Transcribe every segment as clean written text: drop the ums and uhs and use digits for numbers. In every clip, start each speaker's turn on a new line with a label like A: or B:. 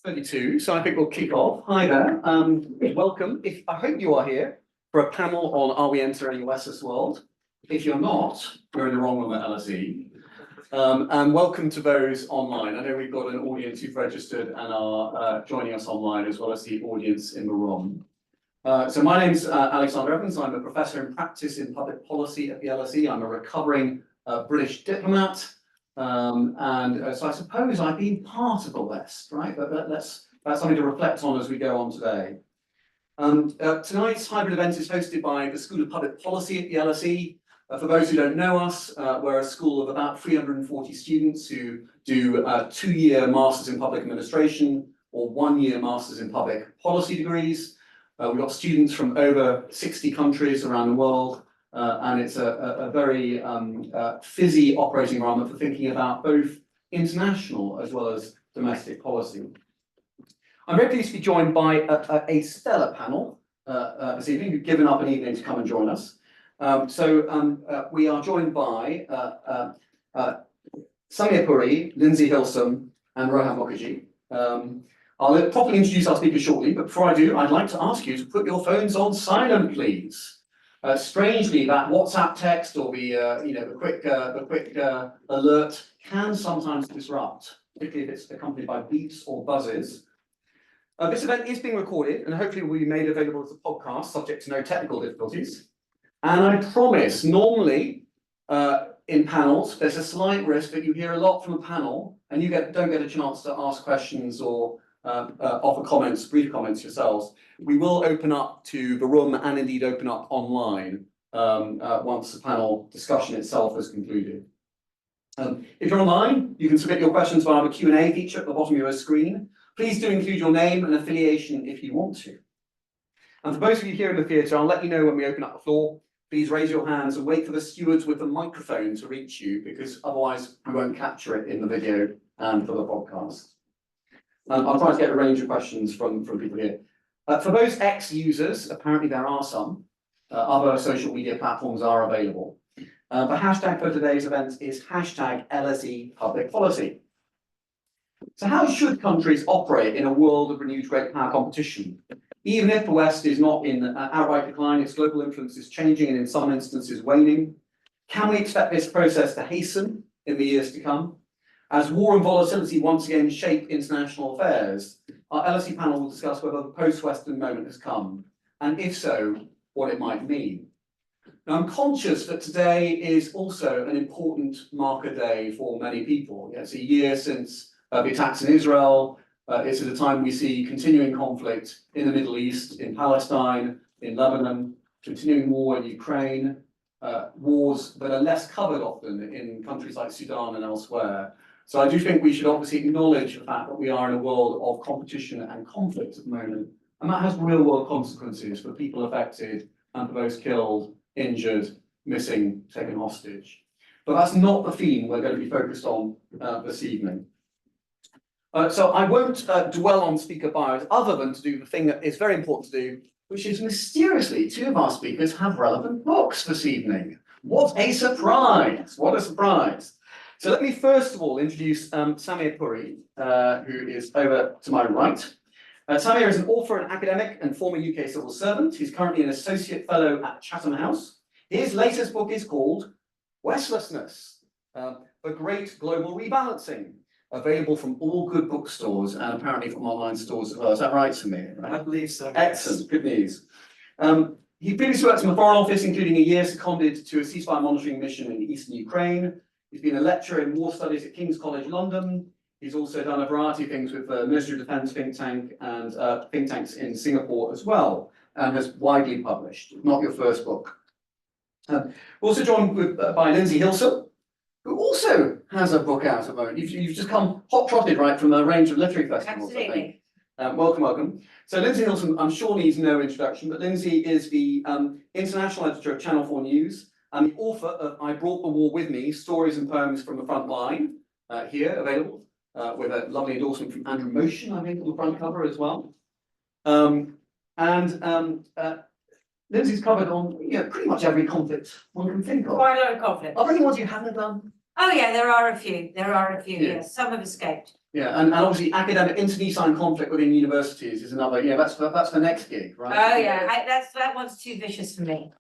A: 32, so I think we'll kick off. Hi there, welcome. I hope you are here for a panel on Are We Entering Westless World? If you're not, you're in the wrong room at LSE. And welcome to those online. I know we've got an audience who've registered and are joining us online, as well as the audience in the room. So my name's Alexander Evans. I'm a professor in practice in public policy at the LSE. I'm a recovering British diplomat. So I suppose I've been part of the West, right? But that's something to reflect on as we go on today. Tonight's hybrid event is hosted by the School of Public Policy at the LSE. For those who don't know us, we're a school of about 340 students who do 2-year Masters in Public Administration or 1-year Masters in Public Policy degrees. We've got students from over 60 countries around the world. And it's a very fizzy operating environment for thinking about both international as well as domestic policy. I'm very pleased to be joined by a stellar panel this evening, who've given up an evening to come and join us. We are joined by Samir Puri, Lindsey Hilsum, and Rohan Mukherjee. I'll properly introduce our speakers shortly, but before I do, I'd like to ask you to put your phones on silent, please. Strangely, that WhatsApp text or the quick alert can sometimes disrupt, particularly if it's accompanied by beeps or buzzes. This event is being recorded and hopefully will be made available as a podcast, subject to no technical difficulties. And I promise, normally in panels, there's a slight risk that you hear a lot from a panel and you don't get a chance to ask questions or offer comments, brief comments yourselves. We will open up to the room and indeed open up online once the panel discussion itself has concluded. If you're online, you can submit your questions via the Q&A feature at the bottom of your screen. Please do include your name and affiliation if you want to. And for those of you here in the theatre, I'll let you know when we open up the floor. Please raise your hands and wait for the stewards with the microphone to reach you, because otherwise we won't capture it in the video and for the podcast. I'll try to get a range of questions from people here. For those ex-users, apparently there are some, other social media platforms are available. The hashtag for today's event is hashtag LSE Public Policy. So how should countries operate in a world of renewed great power competition? Even if the West is not in outright decline, its global influence is changing and in some instances waning. Can we expect this process to hasten in the years to come? As war and volatility once again shape international affairs, our LSE panel will discuss whether the post-Western moment has come, and if so, what it might mean. Now, I'm conscious that today is also an important marker day for many people. It's a year since the attacks in Israel. It's at a time we see continuing conflict in the Middle East, in Palestine, in Lebanon, continuing war in Ukraine, wars that are less covered often in countries like Sudan and elsewhere. So I do think we should obviously acknowledge the fact that we are in a world of competition and conflict at the moment, and that has real world consequences for people affected and for those killed, injured, missing, taken hostage. But that's not the theme we're going to be focused on this evening. So I won't dwell on speaker bios other than to do the thing that is very important to do, which is mysteriously 2 of our speakers have relevant books this evening. What a surprise! What a surprise! So let me first of all introduce Samir Puri, who is over to my right. Samir is an author and academic and former UK civil servant. He's currently an associate fellow at Chatham House. His latest book is called Westless, The Great Global Rebalancing, available from all good bookstores and apparently from online stores as well. Is that right, Samir?
B: I believe so.
A: Excellent, good news. He previously worked in the Foreign Office, including a year seconded to a ceasefire monitoring mission in eastern Ukraine. He's been a lecturer in war studies at King's College London. He's also done a variety of things with the Ministry of Defence think tank and think tanks in Singapore as well, and has widely published. Not your first book. We're also joined by Lindsey Hilsum, who also has a book out at the moment. You've just come hot-trotted right from a range of literary festivals.
C: Absolutely.
A: Welcome, welcome. So Lindsey Hilsum, I'm sure needs no introduction, but Lindsey is the international editor of Channel 4 News and the author of I Brought the War With Me, Stories and Poems from the Front Line, here available, with a lovely endorsement from Andrew Motion, I think, on the front cover as well. Lindsey's covered on pretty much every conflict one can think of.
C: Quite a lot of conflict.
A: Are there any ones you haven't done?
B: Oh yeah, there are a few.
A: Yeah.
B: Yes, some have escaped.
A: Yeah, and obviously academic internecine conflict within universities is another, that's the next gig, right?
B: Oh yeah, that one's too vicious for me.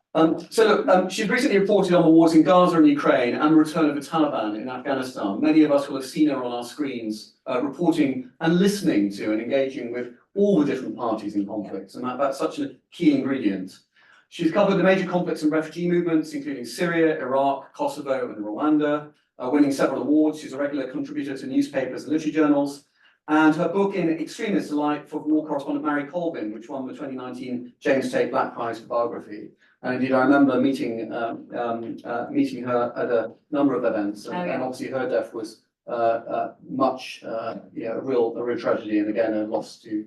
A: So look, she's recently reported on the wars in Gaza and Ukraine and the return of the Taliban in Afghanistan. Many of us will have seen her on our screens, reporting and listening to and engaging with all the different parties in conflicts, and that's such a key ingredient. She's covered the major conflicts and refugee movements, including Syria, Iraq, Kosovo and Rwanda, winning several awards. She's a regular contributor to newspapers and literary journals. And her book, In Extremis, the life of war correspondent Mary Colvin, which won the 2019 James Tait Black Prize for biography. And indeed, I remember meeting her at a number of events, and obviously her death was a real tragedy, and again a loss to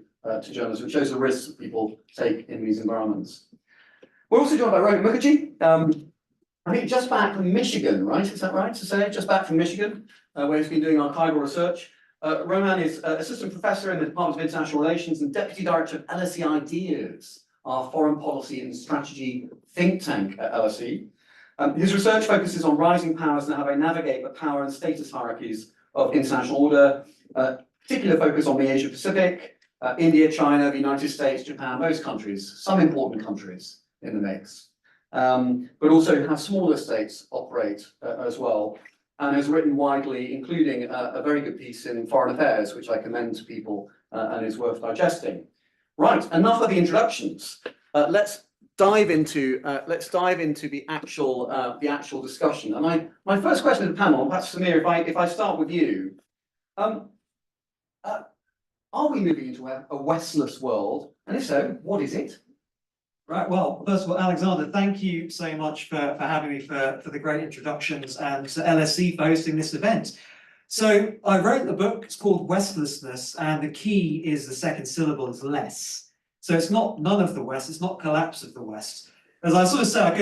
A: journalists, which shows the risks that people take in these environments. We're also joined by Rohan Mukherjee. I think just back from Michigan, right? Is that right to say? Just back from Michigan, where he's been doing archival research. Rohan is assistant professor in the Department of International Relations and deputy director of LSE Ideas, our foreign policy and strategy think tank at LSE. His research focuses on rising powers and how they navigate the power and status hierarchies of international order, particular focus on the Asia Pacific, India, China, the United States, Japan, those countries, some important countries in the mix. But also how smaller states operate as well, and has written widely, including a very good piece in Foreign Affairs, which I commend to people and is worth digesting. Right, enough of the introductions. Let's dive into the actual discussion. And my first question to the panel, perhaps Samir, if I start with you, are we moving into a Westless world? And if so, what is it?
C: Right, well, first of all, Alexander, thank you so much for having me for the great introductions, and to LSE for hosting this event. So I wrote the book, it's called Westlessness, and the key is the second syllable is less. So it's not none of the West, it's not collapse of the West. As I sort of said, I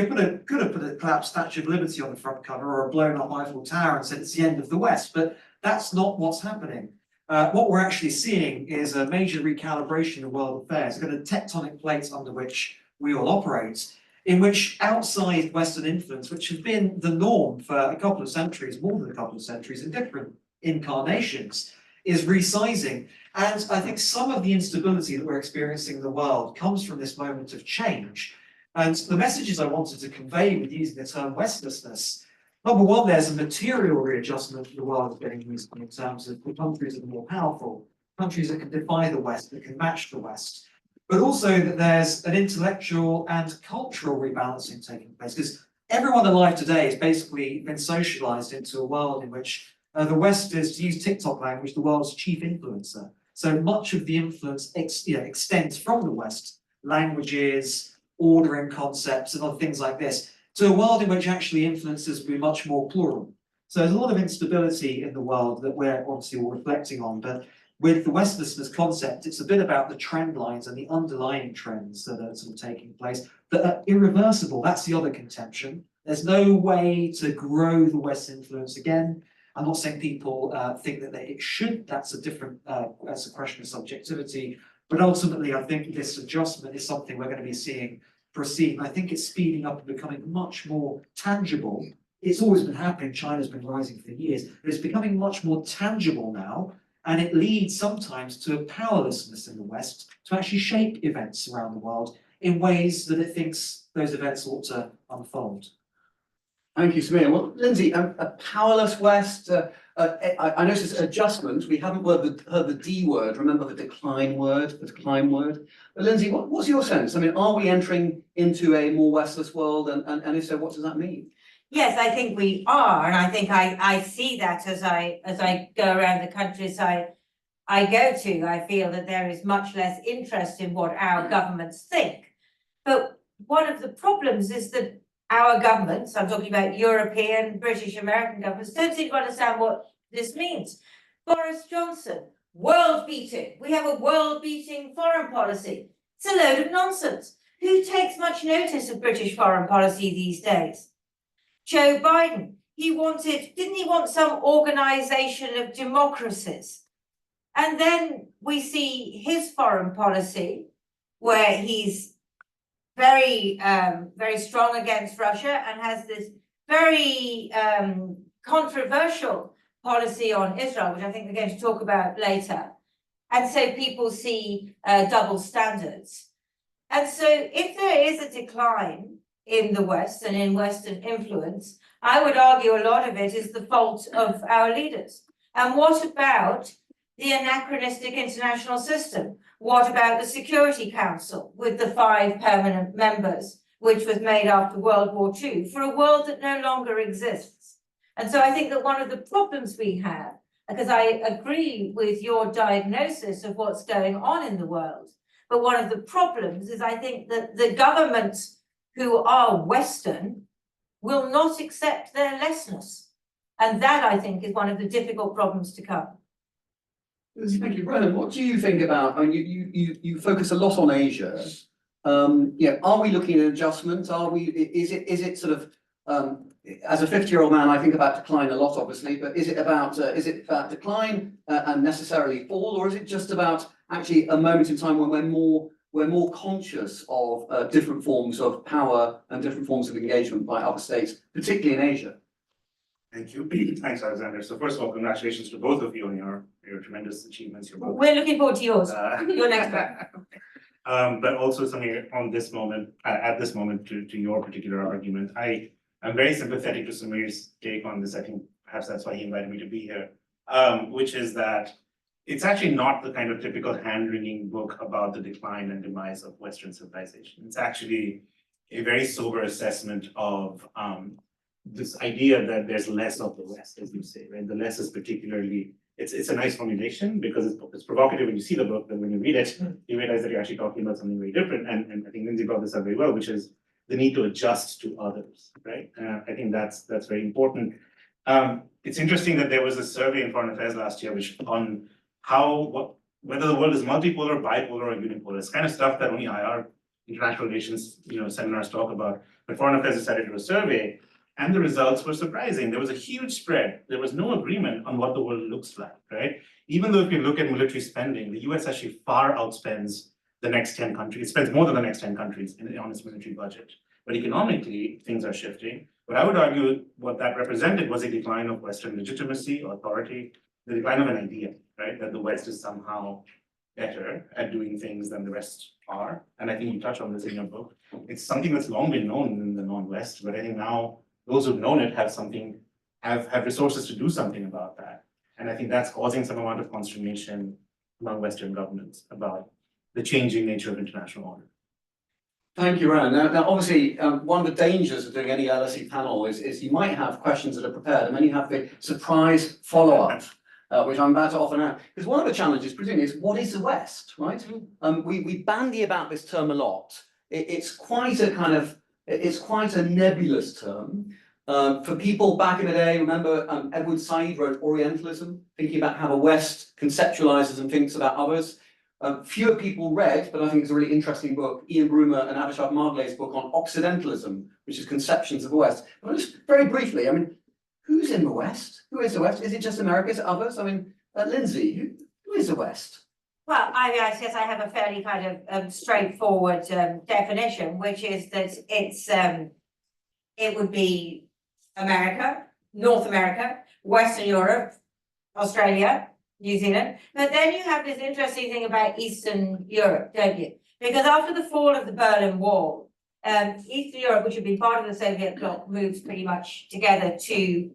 C: could have put a collapsed Statue of Liberty on the front cover or a blown up Eiffel Tower and said it's the end of the West, but that's not what's happening. What we're actually seeing is a major recalibration of world affairs, kind of tectonic plates under which we all operate, in which outside Western influence, which has been the norm for a couple of centuries, more than a couple of centuries, in different incarnations, is resizing. And I think some of the instability that we're experiencing in the world comes from this moment of change. And the messages I wanted to convey with using the term Westlessness, number one, there's a material readjustment the world is getting used to in terms of the countries that are more powerful, countries that can defy the West, that can match the West. But also that there's an intellectual and cultural rebalancing taking place, because everyone alive today has basically been socialized into a world in which the West is, to use TikTok language, the world's chief influencer. So much of the influence extends from the West, languages, ordering concepts, and other things like this, to a world in which actually influences will be much more plural. So there's a lot of instability in the world that we're obviously all reflecting on, but with the Westlessness concept, it's a bit about the trend lines and the underlying trends that are sort of taking place that are irreversible. That's the other contention. There's no way to grow the West's influence again. I'm not saying people think that it should. That's a question of subjectivity. But ultimately, I think this adjustment is something we're going to be seeing proceed. And I think it's speeding up and becoming much more tangible. It's always been happening. China's been rising for years, but it's becoming much more tangible now. And it leads sometimes to a powerlessness in the West to actually shape events around the world in ways that it thinks those events ought to unfold.
A: Thank you, Samir. Well, Lindsey, a powerless West, I noticed adjustment. We haven't heard the D word. Remember the decline word. But Lindsey, what's your sense? I mean, are we entering into a more Westless world? And if so, what does that mean?
B: Yes, I think we are, and I think I see that as I go around the countries I go to. I feel that there is much less interest in what our governments think. But one of the problems is that our governments, I'm talking about European, British, American governments, don't seem to understand what this means. Boris Johnson, world-beating. We have a world-beating foreign policy. It's a load of nonsense. Who takes much notice of British foreign policy these days? Joe Biden, didn't he want some organization of democracies? And then we see his foreign policy, where he's very, very strong against Russia and has this very controversial policy on Israel, which I think we're going to talk about later. And so people see double standards. And so if there is a decline in the West and in Western influence, I would argue a lot of it is the fault of our leaders. And what about the anachronistic international system? What about the Security Council with the 5 permanent members, which was made after World War II, for a world that no longer exists? And so I think that one of the problems we have, because I agree with your diagnosis of what's going on in the world, but one of the problems is I think that the governments who are Western will not accept their lessness. And that, I think, is one of the difficult problems to come.
A: Thank you, Ronan. What do you think about? I mean, you focus a lot on Asia. Are we looking at adjustment? Are we? Is it sort of? As a 50-year-old man, I think about decline a lot, obviously. But is it about decline and necessarily fall, or is it just about actually a moment in time when we're more conscious of different forms of power and different forms of engagement by other states, particularly in Asia?
D: Thank you. Thanks, Alexander. So first of all, congratulations to both of you on your tremendous achievements. Your book.
B: We're looking forward to yours. Your next book.
D: But also something on this moment, at this moment, to your particular argument. I'm very sympathetic to Samir's take on this. I think perhaps that's why he invited me to be here, which is that it's actually not the kind of typical hand-wringing book about the decline and demise of Western civilization. It's actually a very sober assessment of this idea that there's less of the West, as you say, right? The less is particularly, it's a nice formulation because it's provocative when you see the book, but when you read it, you realize that you're actually talking about something very different. And I think Lindsey brought this up very well, which is the need to adjust to others, right? I think that's very important. It's interesting that there was a survey in Foreign Affairs last year, which on whether the world is multipolar, bipolar, or unipolar. It's kind of stuff that only IR, international relations, seminars talk about. But Foreign Affairs decided to do a survey, and the results were surprising. There was a huge spread. There was no agreement on what the world looks like, right? Even though if you look at military spending, the US actually far outspends the next 10 countries. It spends more than the next 10 countries on its military budget. But economically, things are shifting. But I would argue what that represented was a decline of Western legitimacy, authority, the decline of an idea, right? That the West is somehow better at doing things than the rest are. And I think you touch on this in your book. It's something that's long been known in the non-West, but I think now those who've known it have resources to do something about that. And I think that's causing some amount of consternation among Western governments about the changing nature of international order.
A: Thank you, Ran. Now obviously, one of the dangers of doing any LSE panel is you might have questions that are prepared, and then you have the surprise follow-up, which I'm about to offer now. Because one of the challenges, presumably, is what is the West, right? We bandy about this term a lot. It's quite a nebulous term. For people back in the day, remember Edward Said wrote Orientalism, thinking about how the West conceptualizes and thinks about others. Fewer people read, but I think it's a really interesting book, Ian Broomer and Avishai Marglay's book on Occidentalism, which is conceptions of the West. But just very briefly, I mean, who's in the West? Who is the West? Is it just America? Is it others? I mean, Lindsey, who is the West?
B: Well, I guess I have a fairly kind of straightforward definition, which is that it would be America, North America, Western Europe, Australia, New Zealand. But then you have this interesting thing about Eastern Europe, don't you? Because after the fall of the Berlin Wall, Eastern Europe, which had been part of the Soviet bloc, moves pretty much together to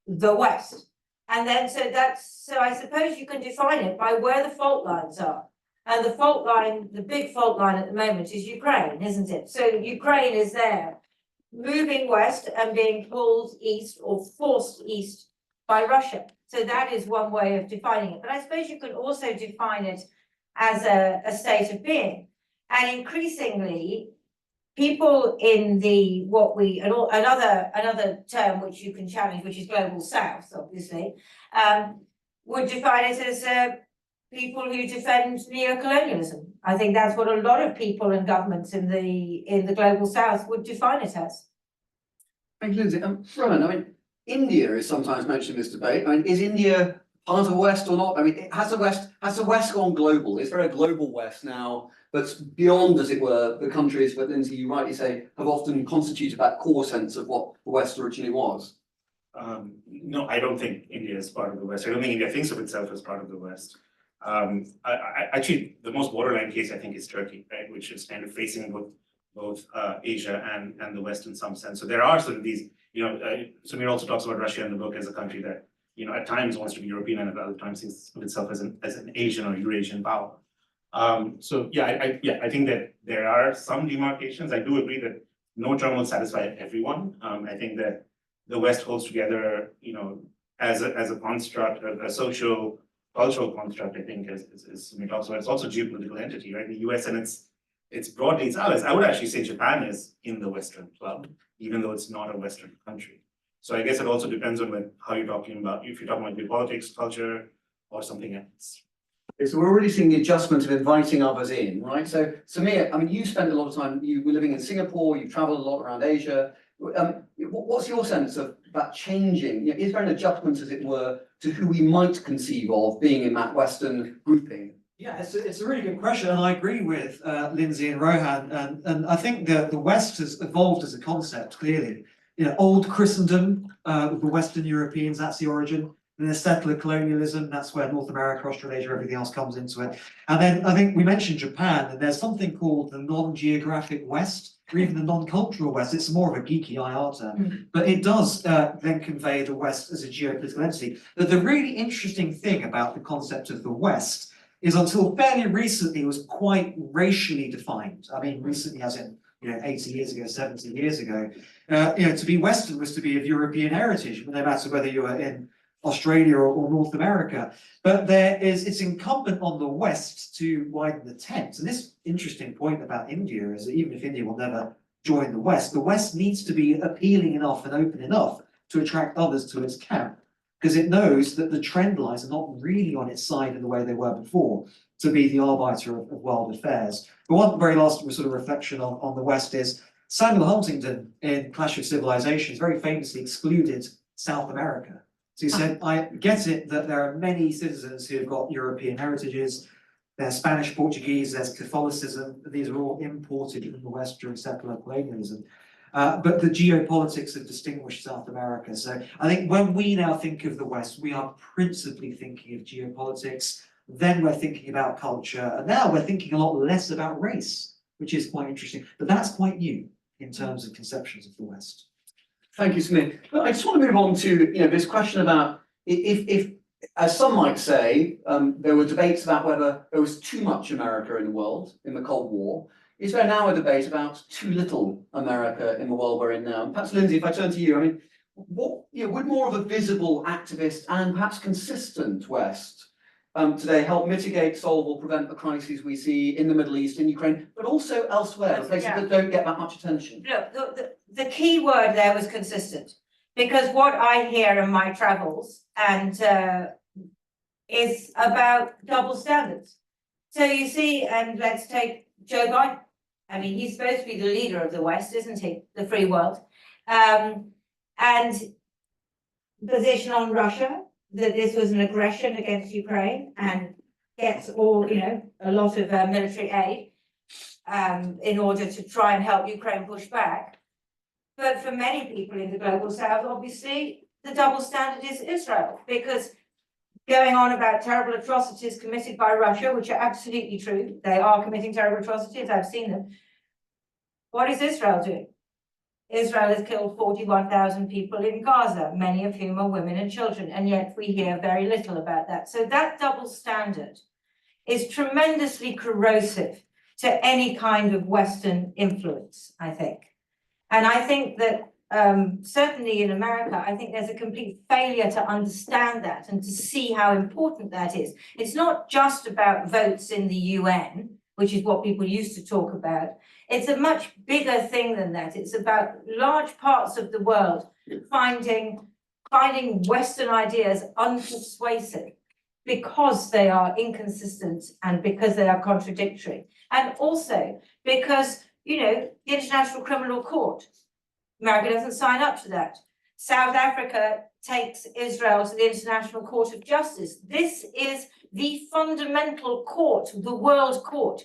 B: the West. And then so I suppose you can define it by where the fault lines are. And the fault line, the big fault line at the moment is Ukraine, isn't it? So Ukraine is there, moving west and being pulled east or forced east by Russia. So that is one way of defining it. But I suppose you can also define it as a state of being. And increasingly, people in the another term which you can challenge, which is global south, obviously, would define it as people who defend neocolonialism. I think that's what a lot of people and governments in the global south would define it as.
A: Thank you, Lindsey. Roman, I mean, India is sometimes mentioned in this debate. I mean, is India part of the West or not? I mean, has the West gone global? Is there a global West now that's beyond, as it were, the countries that, Lindsey, you rightly say, have often constituted that core sense of what the West originally was?
D: No, I don't think India is part of the West. I don't think India thinks of itself as part of the West. Actually, the most borderline case I think is Turkey, right, which is kind of facing both Asia and the West in some sense. So there are sort of these, Samir also talks about Russia in the book as a country that, at times wants to be European and at other times thinks of itself as an Asian or Eurasian power. So I think that there are some demarcations. I do agree that no term will satisfy everyone. I think that the West holds together, as a construct, a social, cultural construct, I think, as Samir talks about. It's also a geopolitical entity, right? The US and it's broadly its allies. I would actually say Japan is in the Western club, even though it's not a Western country. So I guess it also depends on how you're talking about, if you're talking about geopolitics, culture, or something else.
A: So we're already seeing the adjustment of inviting others in, right? So Samir, I mean, you spend a lot of time, you were living in Singapore, you've traveled a lot around Asia. What's your sense of that changing? Is there an adjustment, as it were, to who we might conceive of being in that Western grouping?
C: Yeah, it's a really good question, and I agree with Lindsey and Rohan, and I think that the West has evolved as a concept, clearly. Old Christendom with the Western Europeans, that's the origin. Then the settler colonialism, that's where North America, Australasia, everything else comes into it. And then I think we mentioned Japan, and there's something called the non-geographic West, or even the non-cultural West. It's more of a geeky IR term, but it does then convey the West as a geopolitical entity. But the really interesting thing about the concept of the West is until fairly recently it was quite racially defined. I mean, recently as in 80 years ago, 70 years ago, to be Western was to be of European heritage, no matter whether you were in Australia or North America. But it's incumbent on the West to widen the tent. And this interesting point about India is that even if India will never join the West needs to be appealing enough and open enough to attract others to its camp, because it knows that the trend lines are not really on its side in the way they were before, to be the arbiter of world affairs. But one very last sort of reflection on the West is Samuel Huntington in Clash of Civilizations very famously excluded South America. So he said, I get it that there are many citizens who have got European heritages, there's Spanish, Portuguese, there's Catholicism, these are all imported from the West during settler colonialism. But the geopolitics have distinguished South America. So I think when we now think of the West, we are principally thinking of geopolitics, then we're thinking about culture, and now we're thinking a lot less about race, which is quite interesting. But that's quite new in terms of conceptions of the West.
A: Thank you, Samir. Look, I just want to move on to this question about if as some might say, there were debates about whether there was too much America in the world in the Cold War. Is there now a debate about too little America in the world we're in now? And perhaps, Lindsey, if I turn to you, I mean, would more of a visible, activist, and perhaps consistent West today help mitigate, solve, or prevent the crises we see in the Middle East, in Ukraine, but also elsewhere, places that don't get that much attention?
B: Look, the key word there was consistent, because what I hear in my travels and is about double standards. So you see, and let's take Joe Biden. I mean, he's supposed to be the leader of the West, isn't he? The free world. And position on Russia, that this was an aggression against Ukraine and gets all, a lot of military aid in order to try and help Ukraine push back. But for many people in the global south, obviously, the double standard is Israel, because going on about terrible atrocities committed by Russia, which are absolutely true, they are committing terrible atrocities, I've seen them. What is Israel doing? Israel has killed 41,000 people in Gaza, many of whom are women and children, and yet we hear very little about that. So that double standard is tremendously corrosive to any kind of Western influence, I think. And I think that certainly in America, I think there's a complete failure to understand that and to see how important that is. It's not just about votes in the UN, which is what people used to talk about. It's a much bigger thing than that. It's about large parts of the world finding Western ideas unpersuasive because they are inconsistent and because they are contradictory. And also because, the International Criminal Court, America doesn't sign up to that. South Africa takes Israel to the International Court of Justice. This is the fundamental court, the world court.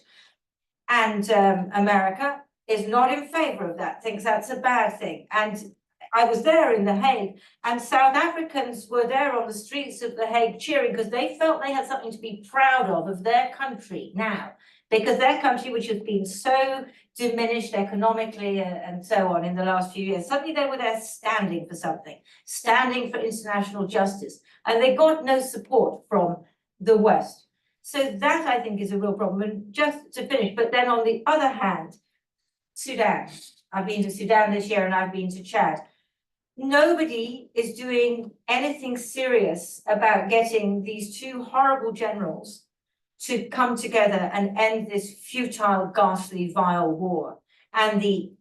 B: And America is not in favor of that, thinks that's a bad thing. And I was there in The Hague, and South Africans were there on the streets of The Hague cheering because they felt they had something to be proud of their country now. Because their country, which has been so diminished economically and so on in the last few years, suddenly they were there standing for something, standing for international justice, and they got no support from the West. So that, I think, is a real problem. And just to finish, but then on the other hand, Sudan. I've been to Sudan this year and I've been to Chad. Nobody is doing anything serious about getting these two horrible generals to come together and end this futile, ghastly, vile war. And the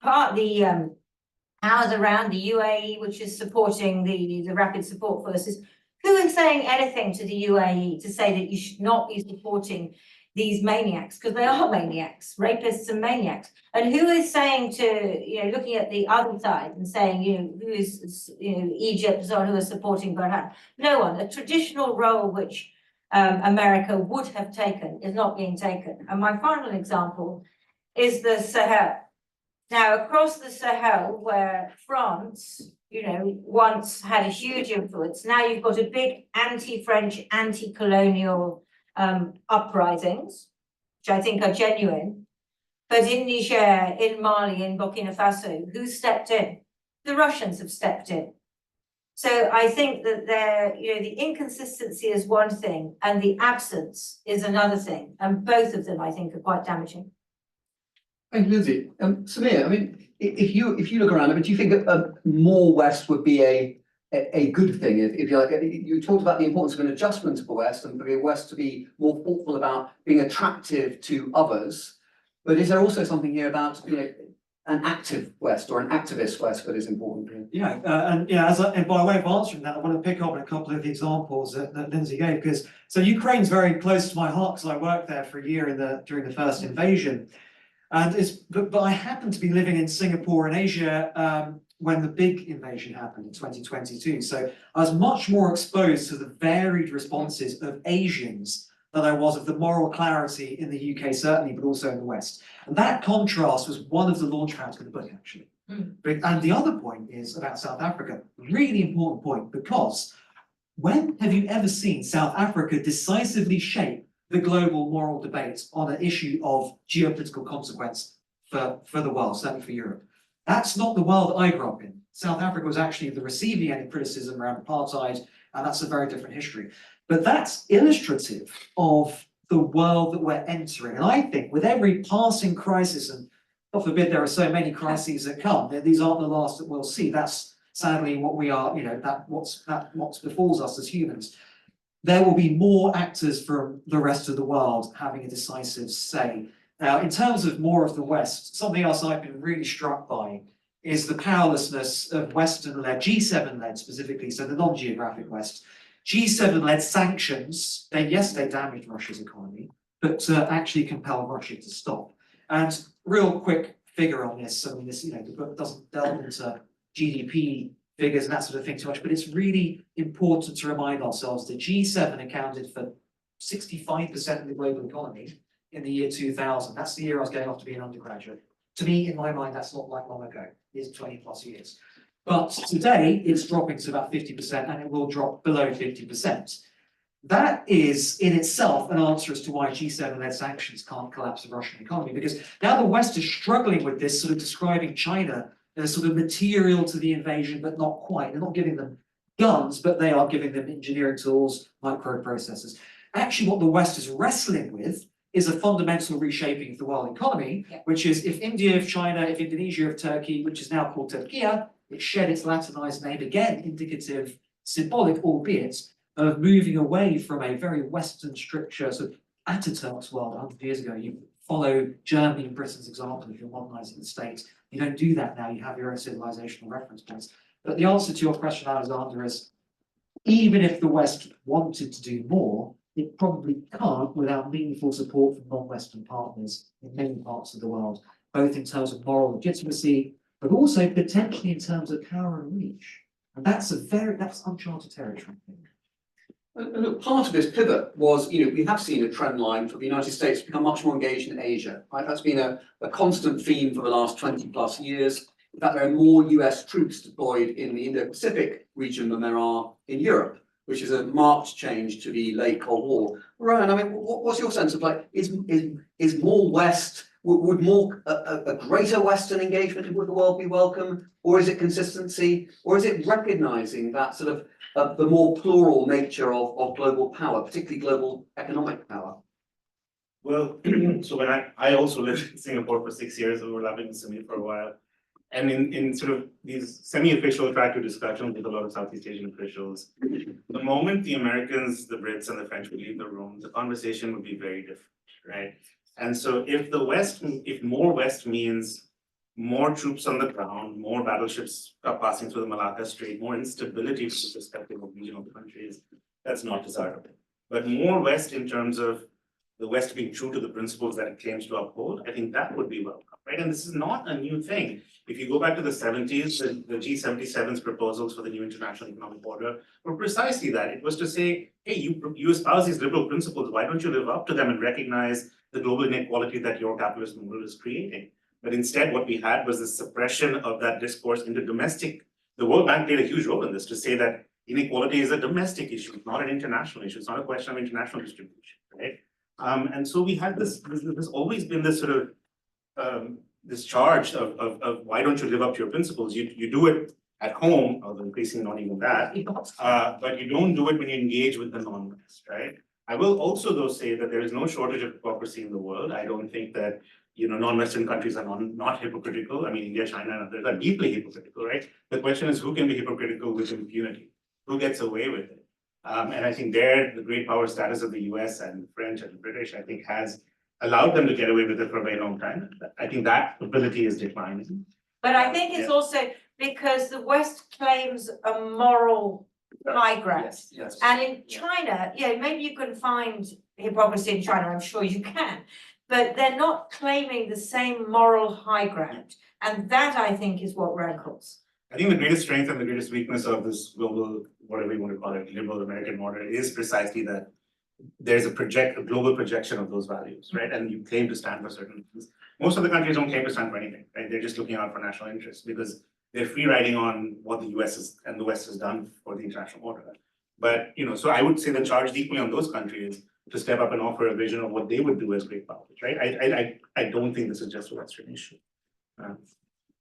B: powers around the UAE, which is supporting the rapid support forces, who is saying anything to the UAE to say that you should not be supporting these maniacs, because they are maniacs, rapists and maniacs. And who is saying to, looking at the other side and saying, who is, Egypt, or who is supporting Burhan? No one. A traditional role which America would have taken is not being taken. And my final example is the Sahel. Now, across the Sahel, where France, once had a huge influence, now you've got a big anti-French, anti-colonial uprisings, which I think are genuine. But in Niger, in Mali, in Burkina Faso, who stepped in? The Russians have stepped in. So I think that the inconsistency is one thing and the absence is another thing. And both of them, I think, are quite damaging.
A: Thank you, Lindsay. Samir, I mean, if you look around, do you think that more West would be a good thing? If you like, you talked about the importance of an adjustment to the West and for the West to be more thoughtful about being attractive to others. But is there also something here about an active West or an activist West that is important here?
C: Yeah, and by way of answering that, I want to pick up on a couple of the examples that Lindsay gave, because Ukraine's very close to my heart because I worked there for a year during the first invasion. And but I happened to be living in Singapore in Asia when the big invasion happened in 2022. So I was much more exposed to the varied responses of Asians than I was of the moral clarity in the UK, certainly, but also in the West. And that contrast was one of the launch pads for the book, actually. And the other point is about South Africa, really important point, because when have you ever seen South Africa decisively shape the global moral debate on an issue of geopolitical consequence for the world, certainly for Europe? That's not the world I grew up in. South Africa was actually the receiving end of criticism around apartheid, and that's a very different history. But that's illustrative of the world that we're entering. And I think with every passing crisis, and God forbid there are so many crises that come, these aren't the last that we'll see. That's sadly what we are, what's befalls us as humans. There will be more actors from the rest of the world having a decisive say. Now, in terms of more of the West, something else I've been really struck by is the powerlessness of Western-led, G7-led specifically, so the non-geographic West, G7-led sanctions. They damaged Russia's economy, but actually compel Russia to stop. And real quick figure on this, I mean, the book doesn't delve into GDP figures and that sort of thing too much, but it's really important to remind ourselves that G7 accounted for 65% of the global economy in the year 2000. That's the year I was going off to be an undergraduate. To me, in my mind, that's not like long ago. It's 20 plus years. But today, it's dropping to about 50%, and it will drop below 50%. That is, in itself, an answer as to why G7-led sanctions can't collapse the Russian economy, because now the West is struggling with this, sort of describing China as sort of material to the invasion, but not quite. They're not giving them guns, but they are giving them engineering tools, microprocessors. Actually, what the West is wrestling with is a fundamental reshaping of the world economy, which is if India, if China, if Indonesia, if Turkey, which is now called Turkey, it shed its Latinized name, again, indicative, symbolic, albeit, of moving away from a very Western stricture, sort of Ataturk's world 100 years ago. You follow Germany and Britain's example if you're modernizing the state. You don't do that now, you have your own civilizational reference points. But the answer to your question, Alexander, is even if the West wanted to do more, it probably can't without meaningful support from non-Western partners in many parts of the world, both in terms of moral legitimacy, but also potentially in terms of power and reach. And that's uncharted territory, I think.
A: And look, part of this pivot was, we have seen a trend line for the United States become much more engaged in Asia, right? That's been a constant theme for the last 20 plus years. fact, there are more US troops deployed in the Indo-Pacific region than there are in Europe, which is a marked change to the late Cold War. Ryan, I mean, what's your sense of like, is more West, would more, a greater Western engagement with the world be welcome? Or is it consistency? Or is it recognizing that sort of the more plural nature of global power, particularly global economic power?
D: Well, so when I also lived in Singapore for 6 years, overlapping with Samir for a while. And in sort of these semi-official track discussions with a lot of Southeast Asian officials, the moment the Americans, the Brits, and the French would leave the room, the conversation would be very different, right? And so if more West means more troops on the ground, more battleships are passing through the Malacca Strait, more instability from the perspective of regional countries, that's not desirable. But more West in terms of the West being true to the principles that it claims to uphold, I think that would be welcome, right? And this is not a new thing. If you go back to the 70s, the G77's proposals for the new international economic order were precisely that. It was to say, hey, you espouse these liberal principles, why don't you live up to them and recognize the global inequality that your capitalist model is creating? But instead, what we had was the suppression of that discourse into domestic. The World Bank played a huge role in this to say that inequality is a domestic issue, not an international issue. It's not a question of international distribution, right? And so we had there's always been this sort of this charge of why don't you live up to your principles? You do it at home, although increasingly not even that, but you don't do it when you engage with the non-West, right? I will also though say that there is no shortage of hypocrisy in the world. I don't think that non-Western countries are not hypocritical. I mean, India, China, and others are deeply hypocritical, right? The question is who can be hypocritical with impunity? Who gets away with it? And I think the great power status of the US and French and British, I think, has allowed them to get away with it for a very long time. I think that ability is declining.
B: But I think it's also because the West claims a moral high ground.
A: Yes.
B: And in China, maybe you can find hypocrisy in China, I'm sure you can, but they're not claiming the same moral high ground. And that, I think, is what rankles.
D: I think the greatest strength and the greatest weakness of this global, whatever you want to call it, liberal American model is precisely that there's a global projection of those values, right? And you claim to stand for certain things. Most of the countries don't claim to stand for anything, right? They're just looking out for national interests because they're free riding on what the US and the West has done for the international order. But so I would say the charge equally on those countries to step up and offer a vision of what they would do as great powers, right? I don't think this is just a Western issue.
A: Well,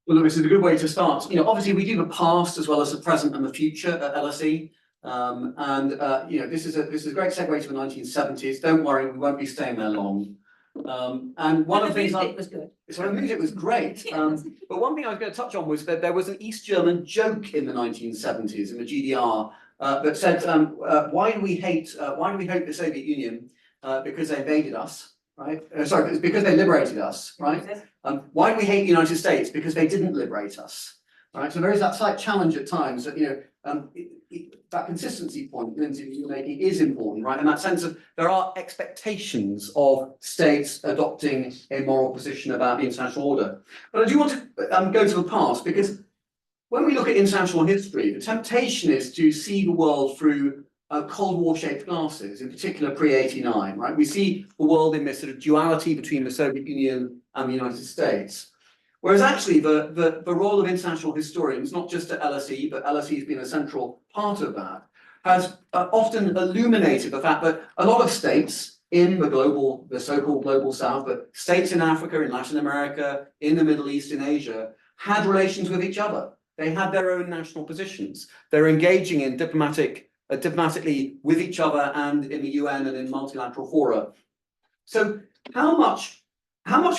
A: look, this is a good way to start. Obviously we do the past as well as the present and the future at LSE. This is a great segue to the 1970s. Don't worry, we won't be staying there long. And one of the things
B: music was good.
A: So the music was great. But one thing I was going to touch on was that there was an East German joke in the 1970s in the GDR that said, why do we hate the Soviet Union? Because they invaded us, right? Sorry, it's because they liberated us, right? Why do we hate the United States? Because they didn't liberate us, right? So there is that slight challenge at times that that consistency point, Lindsey, that you're making is important, right? In that sense of there are expectations of states adopting a moral position about the international order. But I do want to go to the past, because when we look at international history, the temptation is to see the world through Cold War shaped glasses, in particular pre-89, right? We see the world in this sort of duality between the Soviet Union and the United States. Whereas actually the role of international historians, not just at LSE, but LSE has been a central part of that, has often illuminated the fact that a lot of states in the so-called global south, but states in Africa, in Latin America, in the Middle East, in Asia, had relations with each other. They had their own national positions. They're engaging in diplomatically with each other and in the UN and in multilateral fora. So how much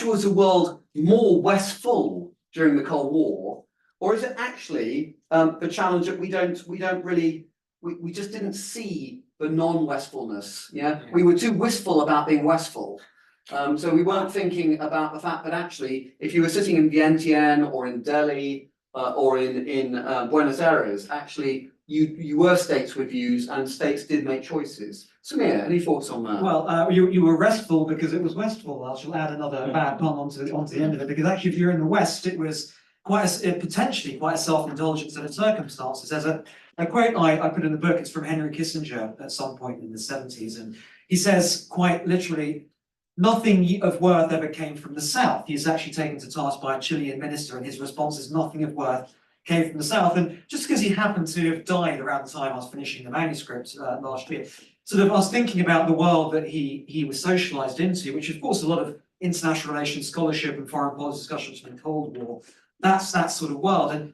A: was the world more westful during the Cold War, or is it actually the challenge that we just didn't see the non-westfulness? We were too wistful about being westful, so we weren't thinking about the fact that actually, if you were sitting in Vientiane or in Delhi or in Buenos Aires, actually you were states with views and states did make choices. Samir, any thoughts on that?
C: Well, you were restful because it was westful. I shall add another bad pun onto the end of it, because actually if you're in the West, it was potentially quite a self-indulgent set of circumstances. There's a quote I put in the book, it's from Henry Kissinger at some point in the 70s, and he says quite literally, nothing of worth ever came from the south. He's actually taken to task by a Chilean minister, and his response is nothing of worth came from the south. And just because he happened to have died around the time I was finishing the manuscript last year, sort of I was thinking about the world that he was socialized into, which of course a lot of international relations scholarship and foreign policy discussions from the Cold War. That's that sort of world. And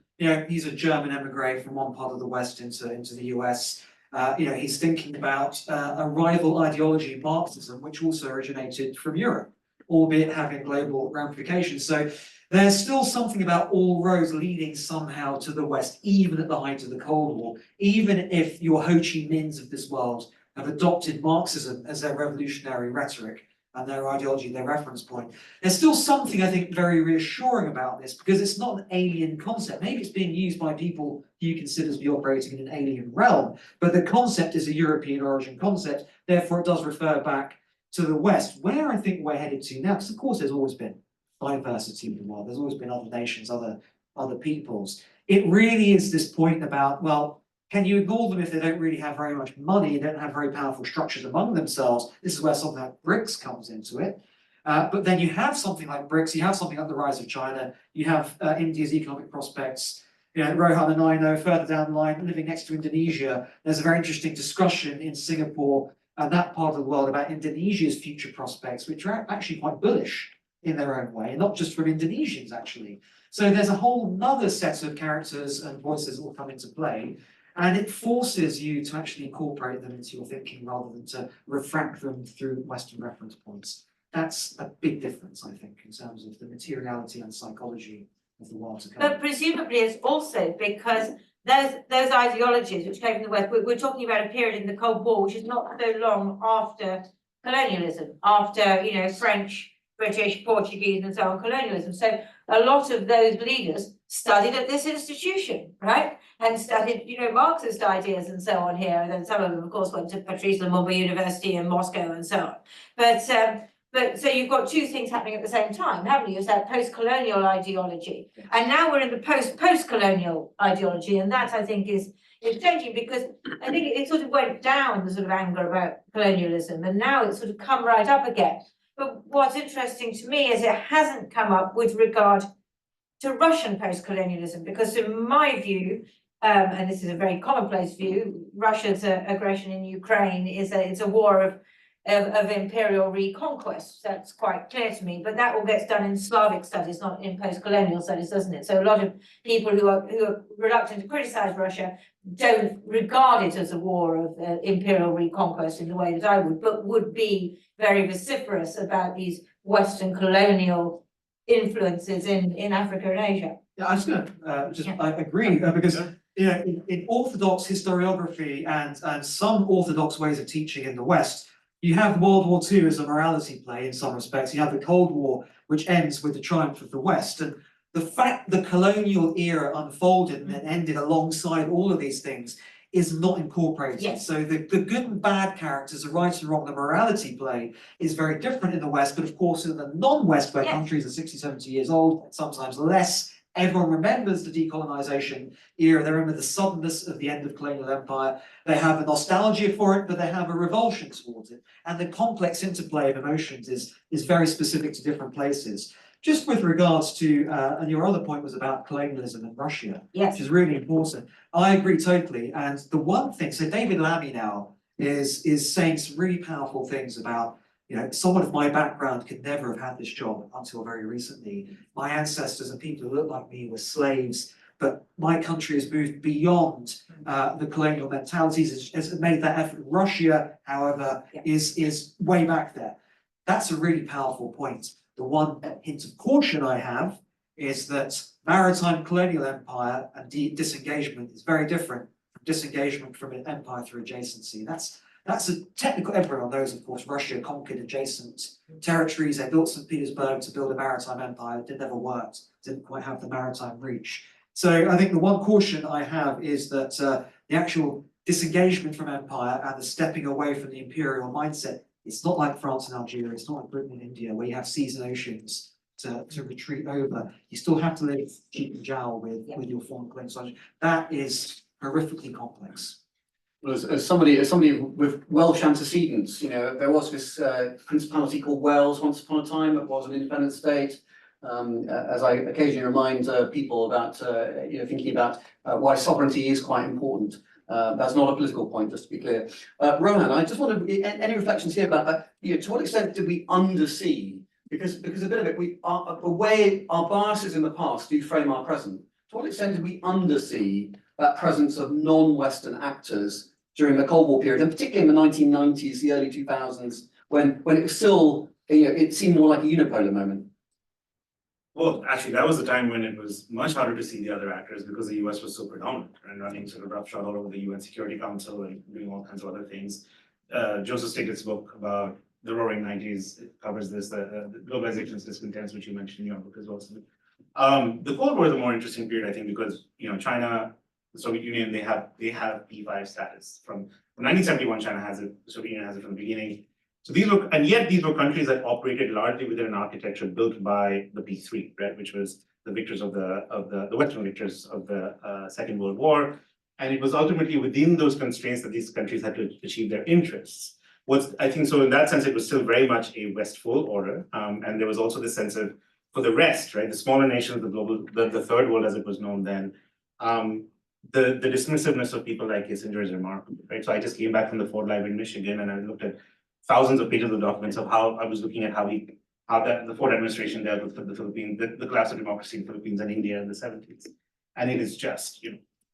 C: he's a German emigre from one part of the West into the US. He's thinking about a rival ideology, Marxism, which also originated from Europe, albeit having global ramifications. So there's still something about all roads leading somehow to the West, even at the height of the Cold War, even if your Ho Chi Minhs of this world have adopted Marxism as their revolutionary rhetoric and their ideology, their reference point. There's still something, I think, very reassuring about this, because it's not an alien concept. Maybe it's being used by people you consider to be operating in an alien realm, but the concept is a European origin concept, therefore it does refer back to the West, where I think we're headed to now, because of course there's always been diversity in the world, there's always been other nations, other peoples. It really is this point about, well, can you ignore them if they don't really have very much money, they don't have very powerful structures among themselves? This is where something like BRICS comes into it. But then you have something like BRICS, you have something like the rise of China, you have India's economic prospects. Rohan and I know further down the line, living next to Indonesia, there's a very interesting discussion in Singapore and that part of the world about Indonesia's future prospects, which are actually quite bullish in their own way, and not just from Indonesians actually. So there's a whole nother set of characters and voices that will come into play. And it forces you to actually incorporate them into your thinking rather than to refract them through Western reference points. That's a big difference, I think, in terms of the materiality and psychology of the world to come.
B: But presumably it's also because those ideologies which came from the West, we're talking about a period in the Cold War which is not so long after colonialism, after French, British, Portuguese, and so on colonialism. So a lot of those leaders studied at this institution, right? And studied, Marxist ideas and so on here. And then some of them, of course, went to Patrice Lumumba University in Moscow and so on. But so you've got two things happening at the same time, haven't you? It's that post-colonial ideology. And now we're in the post-colonial ideology. And that, I think, is changing, because I think it sort of went down, the sort of anger about colonialism, and now it's sort of come right up again. But what's interesting to me is it hasn't come up with regard to Russian post-colonialism, because in my view, and this is a very commonplace view, Russia's aggression in Ukraine it's a war of imperial reconquest. That's quite clear to me, but that all gets done in Slavic studies, not in post-colonial studies, doesn't it? So a lot of people who are reluctant to criticize Russia don't regard it as a war of imperial reconquest in the way that I would, but would be very vociferous about these Western colonial influences in Africa and Asia.
C: Yeah, I was going to I agree, because in Orthodox historiography and some Orthodox ways of teaching in the West, you have World War II as a morality play in some respects. You have the Cold War, which ends with the triumph of the West. And the fact the colonial era unfolded and then ended alongside all of these things is not incorporated.
B: Yes.
C: So the good and bad characters, the right and wrong, the morality play is very different in the West, but of course in the non-West, where countries are 60, 70 years old, sometimes less, everyone remembers the decolonization era, they remember the suddenness of the end of colonial empire, they have a nostalgia for it, but they have a revulsion towards it. And the complex interplay of emotions is very specific to different places. Just with regards to, and your other point was about colonialism in Russia, which is really important. I agree totally. And the one thing, so David Lammy now is saying some really powerful things about, someone of my background could never have had this job until very recently. My ancestors and people who look like me were slaves, but my country has moved beyond the colonial mentalities, has made that effort. Russia, however, is way back there. That's a really powerful point. The one hint of caution I have is that maritime colonial empire and disengagement is very different from disengagement from an empire through adjacency. That's a technical, everyone knows, of course, Russia conquered adjacent territories. They built St. Petersburg to build a maritime empire. It never worked, didn't quite have the maritime reach. So I think the one caution I have is that the actual disengagement from empire and the stepping away from the imperial mindset, it's not like France and Algeria, it's not like Britain and India, where you have seas and oceans to retreat over. You still have to live cheek and jowl with your foreign colonial. That is horrifically complex.
A: As somebody with Welsh antecedents, there was this principality called Wales once upon a time. It was an independent state. As I occasionally remind people about, thinking about why sovereignty is quite important. That's not a political point, just to be clear. Rohan, I just wonder, any reflections here about, to what extent did we undersee? Because a bit of it, the way our biases in the past do frame our present. To what extent did we undersee that presence of non-Western actors during the Cold War period, and particularly in the 1990s, the early 2000s, when it was still, it seemed more like a unipolar moment?
D: Well, actually, that was the time when it was much harder to see the other actors because the US was so predominant and running sort of roughshod all over the UN Security Council and doing all kinds of other things. Joseph Stiglett's book about the Roaring '90s covers this, the globalization's discontents, which you mentioned in your book as well. The Cold War is a more interesting period, I think, because China, the Soviet Union, they have P5 status from 1971. China has it, the Soviet Union has it from the beginning. So these were countries that operated largely within an architecture built by the P3, right, which was the victors of the Western victors of the Second World War, and it was ultimately within those constraints that these countries had to achieve their interests. I think so in that sense, it was still very much a Westful order, and there was also this sense of, for the rest, right, the smaller nations, the third world as it was known then, the dismissiveness of people like Kissinger is remarkable, right? So I just came back from the Ford Library in Michigan, and I looked at thousands of pages of documents of how I was looking at how the Ford administration dealt with the Philippines, the collapse of democracy in the Philippines and India in the 70s, and it is just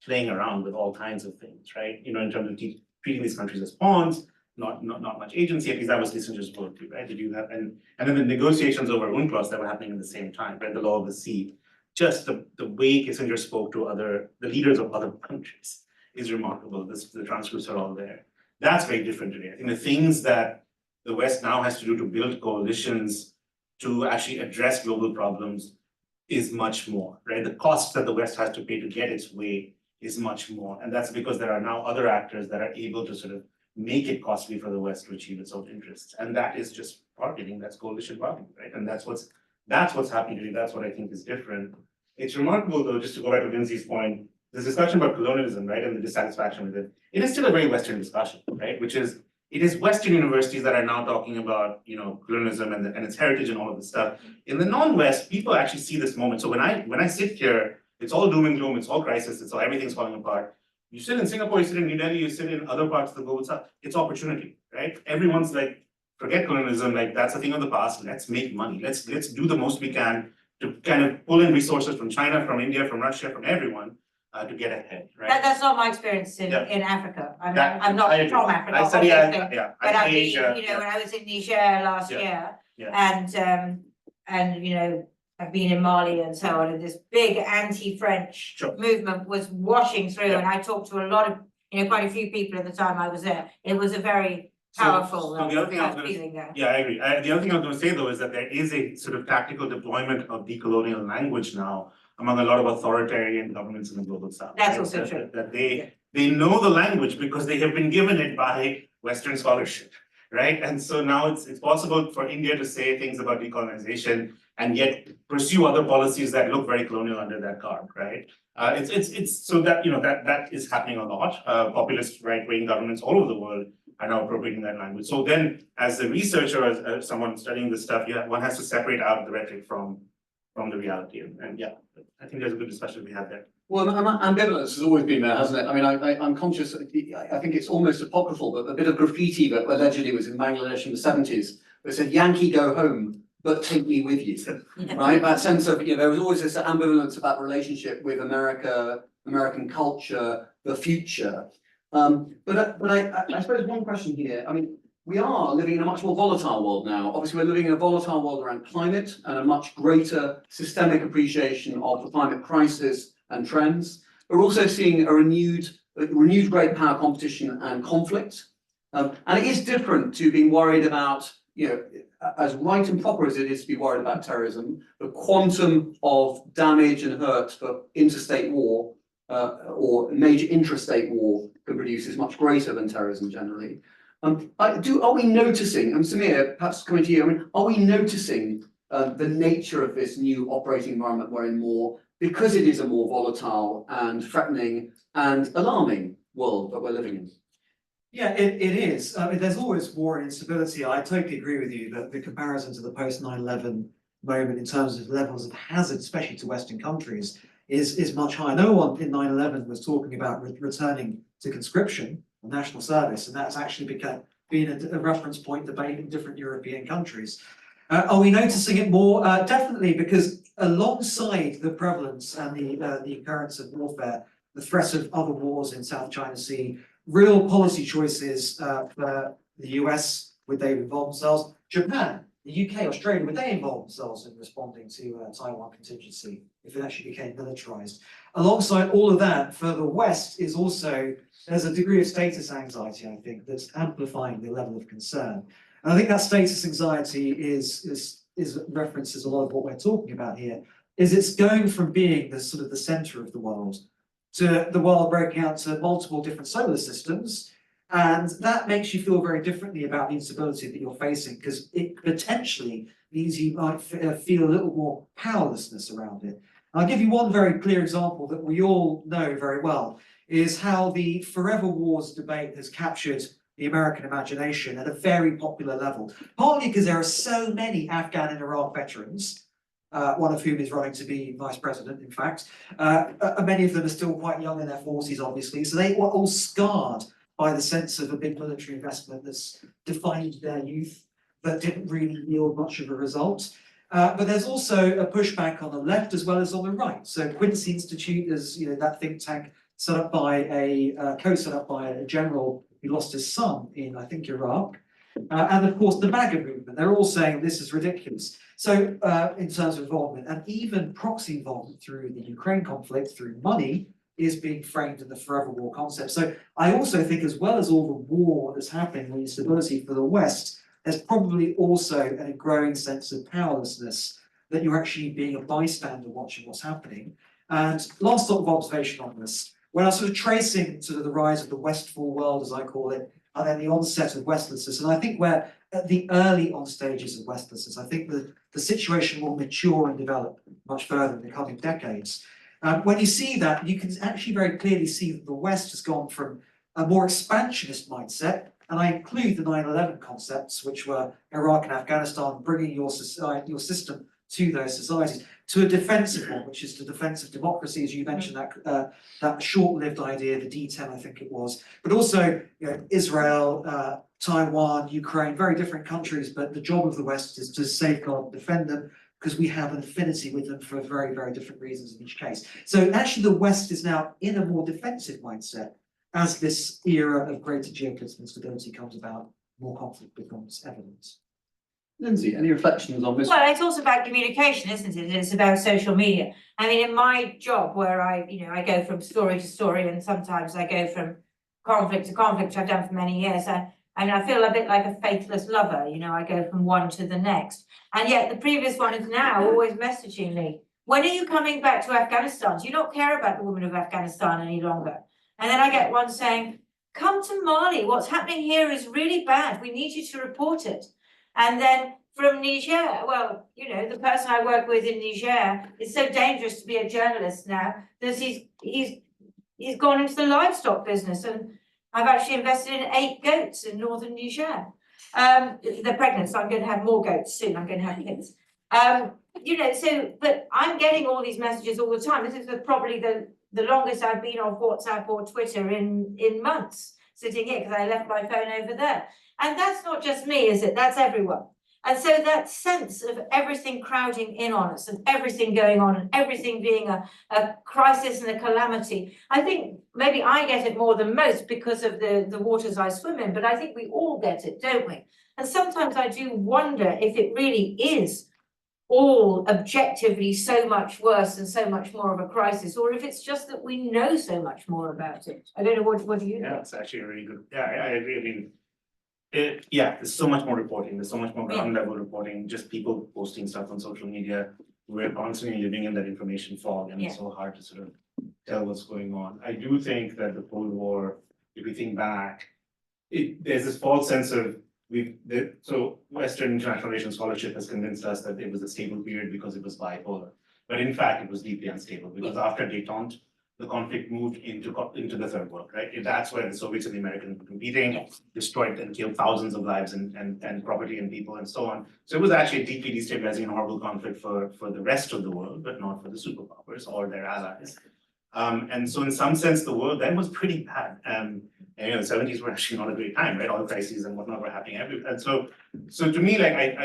D: playing around with all kinds of things, right? In terms of treating these countries as pawns. Not much agency, at least that was Kissinger's work too, right? Did you have and then the negotiations over UNCLOS that were happening at the same time, right? The law of the sea, just the way Kissinger spoke to the leaders of other countries is remarkable. The transcripts are all there. That's very different today. I think the things that the West now has to do to build coalitions to actually address global problems is much more, right? The cost that the West has to pay to get its way is much more, and that's because there are now other actors that are able to sort of make it costly for the West to achieve its own interests. And that is just bargaining, that's coalition bargaining, right? And that's what's happening today. That's what I think is different. It's remarkable though, just to go back to Lindsey's point, this discussion about colonialism, right, and the dissatisfaction with it, it is still a very Western discussion, right? Which is, it is Western universities that are now talking about, colonialism and its heritage and all of this stuff. In the non-West, people actually see this moment. So when I sit here, it's all doom and gloom, it's all crisis, it's all everything's falling apart. You sit in Singapore, you sit in New Delhi, you sit in other parts of the global south, it's opportunity, right? Everyone's like, forget colonialism, like that's a thing of the past, let's make money. Let's do the most we can to kind of pull in resources from China, from India, from Russia, from everyone to get ahead, right?
B: That's not my experience in Africa. I'm not from Africa,
D: I study,
B: obviously. But I've been,
D: Asia,
B: when I was in Niger last year, and I've been in Mali and so on, and this big anti-French movement was washing through, and I talked to a lot of, quite a few people at the time I was there. It was a very powerful
D: so the other thing
B: feeling there.
D: Yeah, I agree. The other thing I was going to say though is that there is a sort of tactical deployment of decolonial language now among a lot of authoritarian governments in the global south.
B: That's also true.
D: That they know the language because they have been given it by Western scholarship, right? And so now it's possible for India to say things about decolonization and yet pursue other policies that look very colonial under that garb, right? It's so that that is happening a lot. Populist right-wing governments all over the world are now appropriating that language. So then, as a researcher, as someone studying this stuff, one has to separate out the rhetoric from the reality. And yeah, I think there's a good discussion to be had there.
A: Well, ambivalence has always been there, hasn't it? I mean, I'm conscious, I think it's almost apocryphal, but a bit of graffiti that allegedly was in Bangladesh in the 70s, that said, Yankee go home, but take me with you, right? That sense of, there was always this ambivalence about relationship with America, American culture, the future. But I suppose one question here, I mean, we are living in a much more volatile world now. Obviously, we're living in a volatile world around climate and a much greater systemic appreciation of the climate crisis and trends. We're also seeing a renewed great power competition and conflict. And it is different to being worried about, as right and proper as it is to be worried about terrorism, the quantum of damage and hurt for interstate war or major intrastate war can produce is much greater than terrorism generally. Are we noticing, and Samir, perhaps coming to you, I mean, are we noticing the nature of this new operating environment we're in more because it is a more volatile and threatening and alarming world that we're living in?
C: Yeah, it is. I mean, there's always war and instability. I totally agree with you that the comparison to the post 9/11 moment in terms of levels of hazard, especially to Western countries, is much higher. No one in 9/11 was talking about returning to conscription or national service, and that's actually been a reference point debate in different European countries. Are we noticing it more? Definitely, because alongside the prevalence and the occurrence of warfare, the threat of other wars in South China Sea, real policy choices for the US, would they involve themselves? Japan, the UK, Australia, would they involve themselves in responding to Taiwan contingency if it actually became militarized? Alongside all of that, further west is also, there's a degree of status anxiety, I think, that's amplifying the level of concern. And I think that status anxiety is references a lot of what we're talking about here, is it's going from being the sort of the center of the world to the world breaking out to multiple different solar systems. And that makes you feel very differently about the instability that you're facing, because it potentially means you might feel a little more powerlessness around it. I'll give you one very clear example that we all know very well, is how the forever wars debate has captured the American imagination at a very popular level, partly because there are so many Afghan and Iraq veterans, one of whom is running to be vice president, in fact. Many of them are still quite young in their 40s, obviously, so they were all scarred by the sense of a big military investment that's defined their youth, that didn't really yield much of a result. But there's also a pushback on the left as well as on the right. So Quincy Institute is, that think tank set up by co-set up by a general who lost his son in, I think, Iraq. And of course, the MAGA movement, they're all saying this is ridiculous. So in terms of involvement, and even proxy involvement through the Ukraine conflict, through money, is being framed in the forever war concept. So I also think, as well as all the war that's happening, the instability for the West, there's probably also a growing sense of powerlessness, that you're actually being a bystander watching what's happening. And last sort of observation on this, when I was sort of tracing sort of the rise of the Westfall world, as I call it, and then the onset of Westlessness, and I think we're at the early on stages of Westlessness. I think the situation will mature and develop much further in the coming decades. When you see that, you can actually very clearly see that the West has gone from a more expansionist mindset, and I include the 9/11 concepts, which were Iraq and Afghanistan, bringing your society, your system to those societies, to a defensive one, which is the defense of democracy, as you mentioned, that short-lived idea, the D10, I think it was, but also Israel, Taiwan, Ukraine, very different countries, but the job of the West is to safeguard and defend them, because we have an affinity with them for very, very different reasons in each case. So actually the West is now in a more defensive mindset as this era of greater geopolitical instability comes about, more conflict becomes evident.
A: Lindsey, any reflections on this?
B: Well, it's also about communication, isn't it? It's about social media. I mean, in my job where I go from story to story, and sometimes I go from conflict to conflict, which I've done for many years. I feel a bit like a faithless lover, I go from one to the next. And yet the previous one is now always messaging me, when are you coming back to Afghanistan? Do you not care about the women of Afghanistan any longer? And then I get one saying, come to Mali, what's happening here is really bad, we need you to report it. And then from Niger, well, the person I work with in Niger, it's so dangerous to be a journalist now, that he's gone into the livestock business, and I've actually invested in 8 goats in northern Niger. They're pregnant, so I'm going to have more goats soon. I'm going to have kids. But I'm getting all these messages all the time. This is probably the longest I've been on WhatsApp or Twitter in months, sitting here, because I left my phone over there. And that's not just me, is it? That's everyone. And so that sense of everything crowding in on us, and everything going on, and everything being a crisis and a calamity, I think maybe I get it more than most because of the waters I swim in, but I think we all get it, don't we? And sometimes I do wonder if it really is all objectively so much worse and so much more of a crisis, or if it's just that we know so much more about it. I don't know, what do you think?
D: Yeah, it's actually a really good, I agree. I mean, there's so much more reporting, there's so much more ground level reporting, just people posting stuff on social media. We're constantly living in that information fog, and it's so hard to sort of tell what's going on. I do think that the Cold War, if we think back, there's this false sense of so Western international relations scholarship has convinced us that it was a stable period because it was bipolar. But in fact, it was deeply unstable, because after détente, the conflict moved into the third world, right? And that's where the Soviets and the Americans were competing, destroyed and killed thousands of lives and property and people and so on. So it was actually a deeply destabilizing and horrible conflict for the rest of the world, but not for the superpowers or their allies. And so in some sense, the world then was pretty bad. And the 70s were actually not a great time, right? Oil crises and whatnot were happening everywhere. And so to me, like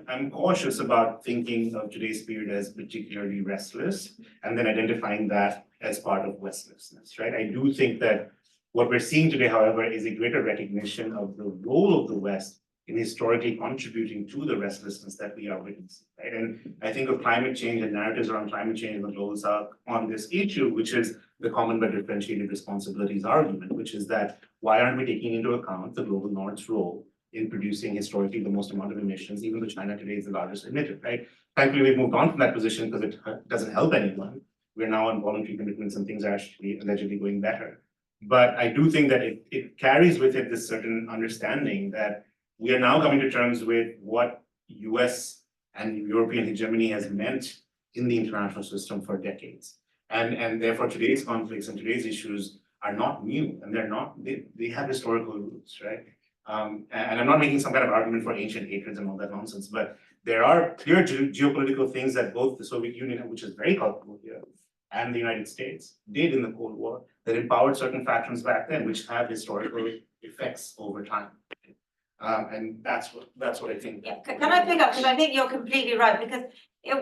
D: I'm cautious about thinking of today's period as particularly restless, and then identifying that as part of Westlessness, right? I do think that what we're seeing today, however, is a greater recognition of the role of the West in historically contributing to the restlessness that we are witnessing, right? And I think of climate change and narratives around climate change in the global south on this issue, which is the common but differentiated responsibilities argument, which is that why aren't we taking into account the global north's role in producing historically the most amount of emissions, even though China today is the largest emitter, right? Thankfully, we've moved on from that position because it doesn't help anyone. We're now on voluntary commitments and things are actually allegedly going better. But I do think that it carries with it this certain understanding that we are now coming to terms with what US and European hegemony has meant in the international system for decades. And therefore today's conflicts and today's issues are not new, and they have historical roots, right? And I'm not making some kind of argument for ancient hatreds and all that nonsense, but there are clear geopolitical things that both the Soviet Union, which is very culpable here, and the United States did in the Cold War that empowered certain factions back then, which have historical effects over time. And that's what I think.
B: Yeah, can I pick up, because I think you're completely right, because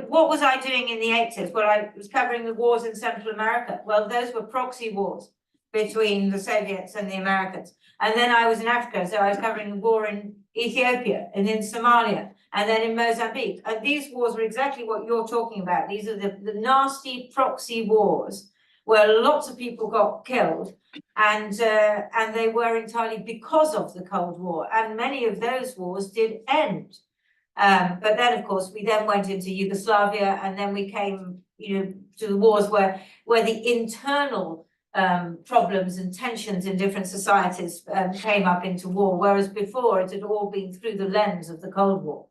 B: what was I doing in the 80s? Well, I was covering the wars in Central America. Well, those were proxy wars between the Soviets and the Americans. And then I was in Africa, so I was covering the war in Ethiopia and in Somalia and then in Mozambique. And these wars were exactly what you're talking about. These are the nasty proxy wars where lots of people got killed, and they were entirely because of the Cold War. And many of those wars did end. But then, of course, we then went into Yugoslavia, and then we came, to the wars where the internal problems and tensions in different societies came up into war, whereas before it had all been through the lens of the Cold War.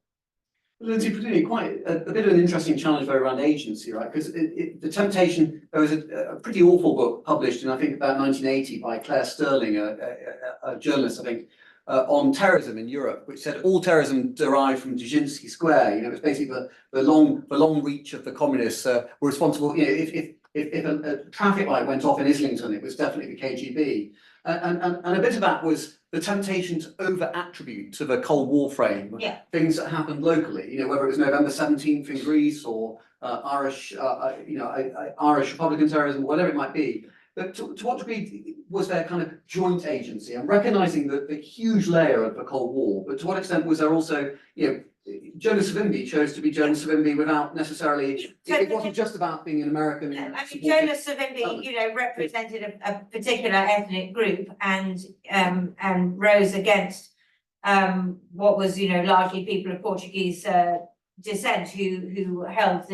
A: Lindsey, particularly quite a bit of an interesting challenge around agency, right? Because the temptation, there was a pretty awful book published in, I think, about 1980 by Claire Sterling, a journalist, I think, on terrorism in Europe, which said all terrorism derived from Dzerzhinsky Square. It was basically the long reach of the communists were responsible. If a traffic light went off in Islington, it was definitely the KGB. And a bit of that was the temptation to over-attribute to the Cold War frame things that happened locally, whether it was November 17th in Greece or Irish Republican terrorism, whatever it might be. But to what degree was there kind of joint agency? I'm recognizing the huge layer of the Cold War, but to what extent was there also, Jonas Savimbi chose to be Jonas Savimbi without necessarily, it wasn't just about being an American.
B: I mean, Jonas Savimbi, represented a particular ethnic group and rose against what was, largely people of Portuguese descent who held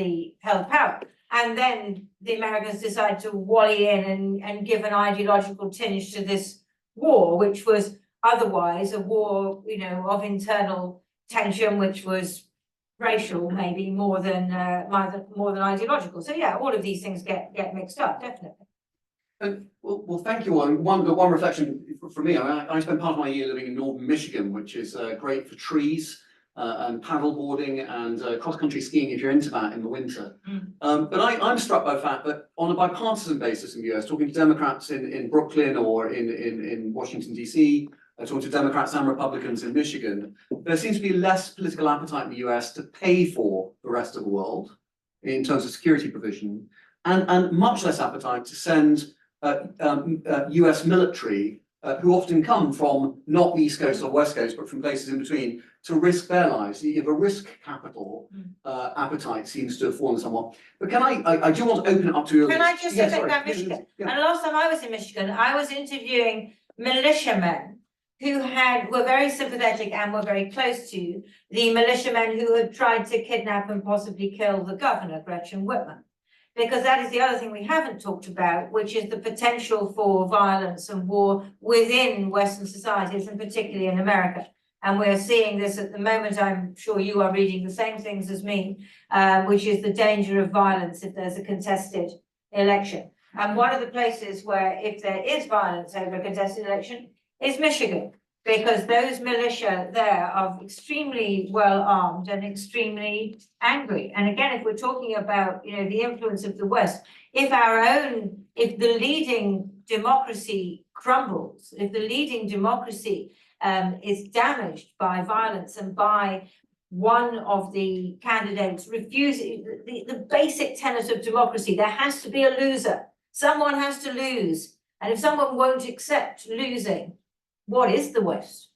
B: power. And then the Americans decided to wally in and give an ideological tinge to this war, which was otherwise a war, of internal tension, which was racial, maybe more than ideological. So yeah, all of these things get mixed up, definitely.
A: Well, thank you all. One reflection for me. I spent part of my year living in northern Michigan, which is great for trees and paddleboarding and cross-country skiing if you're into that in the winter. But I'm struck by the fact that on a bipartisan basis in the US, talking to Democrats in Brooklyn or in Washington, DC, talking to Democrats and Republicans in Michigan, there seems to be less political appetite in the US to pay for the rest of the world in terms of security provision, and much less appetite to send US military, who often come from not the East Coast or West Coast, but from places in between, to risk their lives. The risk capital appetite seems to have fallen somewhat. But can I do want to open it up to you.
B: Can I just say about Michigan? And last time I was in Michigan, I was interviewing militiamen who were very sympathetic and were very close to the militiamen who had tried to kidnap and possibly kill the governor, Gretchen Whitmer. Because that is the other thing we haven't talked about, which is the potential for violence and war within Western societies, and particularly in America. And we're seeing this at the moment. I'm sure you are reading the same things as me, which is the danger of violence if there's a contested election. And one of the places where, if there is violence over a contested election, is Michigan, because those militia there are extremely well armed and extremely angry. And again, if we're talking about, the influence of the West, if the leading democracy crumbles, if the leading democracy is damaged by violence and by one of the candidates refusing the basic tenet of democracy, there has to be a loser. Someone has to lose. And if someone won't accept losing, what is the West?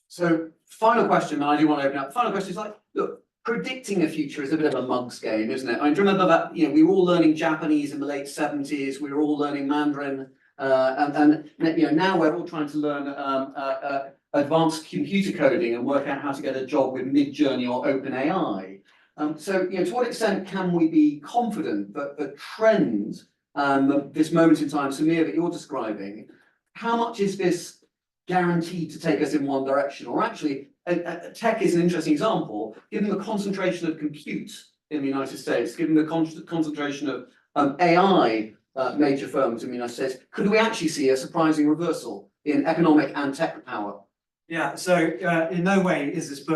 A: So, final question, and I do want to open up. Final question is look, predicting the future is a bit of a mug's game, isn't it? I remember that, we were all learning Japanese in the late 70s, we were all learning Mandarin, and now we're all trying to learn advanced computer coding and work out how to get a job with Midjourney or OpenAI. So, to what extent can we be confident that the trend, this moment in time, Samir, that you're describing, how much is this guaranteed to take us in one direction? Or actually, tech is an interesting example, given the concentration of compute in the United States, given the concentration of AI major firms in the United States, could we actually see a surprising reversal in economic and tech power?
C: Yeah, so in no way is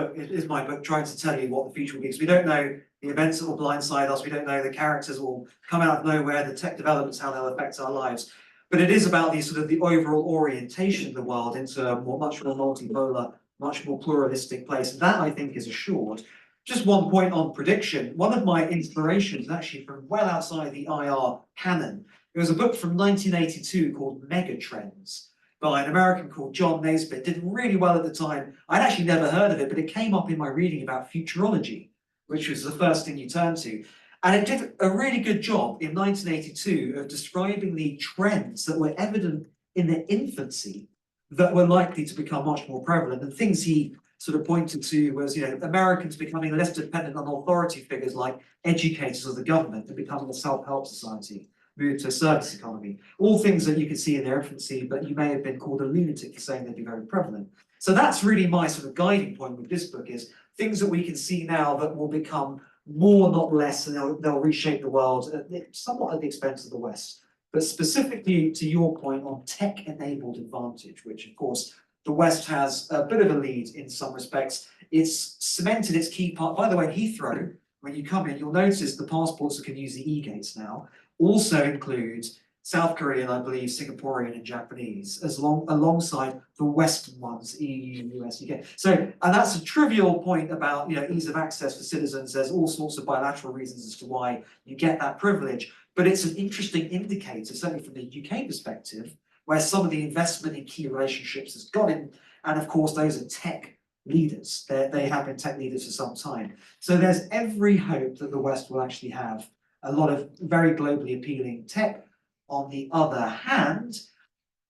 C: my book trying to tell you what the future will be, because we don't know the events that will blindside us, we don't know the characters will come out of nowhere, the tech developments, how they'll affect our lives. But it is about the overall orientation of the world into a much more multipolar, much more pluralistic place. And that, I think, is assured. Just one point on prediction. One of my inspirations is actually from well outside the IR canon. There was a book from 1982 called Megatrends by an American called John Naisbitt. Did really well at the time. I'd actually never heard of it, but it came up in my reading about futurology, which was the first thing you turn to. And it did a really good job in 1982 of describing the trends that were evident in their infancy that were likely to become much more prevalent. And things he sort of pointed to was, Americans becoming less dependent on authority figures like educators or the government and becoming a self-help society, move to a service economy. All things that you can see in their infancy, but you may have been called a lunatic for saying they'd be very prevalent. So that's really my sort of guiding point with this book, is things that we can see now that will become more, not less, and they'll reshape the world, somewhat at the expense of the West. But specifically to your point on tech-enabled advantage, which of course the West has a bit of a lead in some respects. It's cemented its key part. By the way, Heathrow, when you come in, you'll notice the passports that can use the e-gates now also include South Korean, I believe, Singaporean and Japanese, alongside the Western ones, EU, US, UK. So, and that's a trivial point about ease of access for citizens. There's all sorts of bilateral reasons as to why you get that privilege, but it's an interesting indicator, certainly from the UK perspective, where some of the investment in key relationships has gone in, and of course those are tech leaders. They have been tech leaders for some time. So there's every hope that the West will actually have a lot of very globally appealing tech. On the other hand,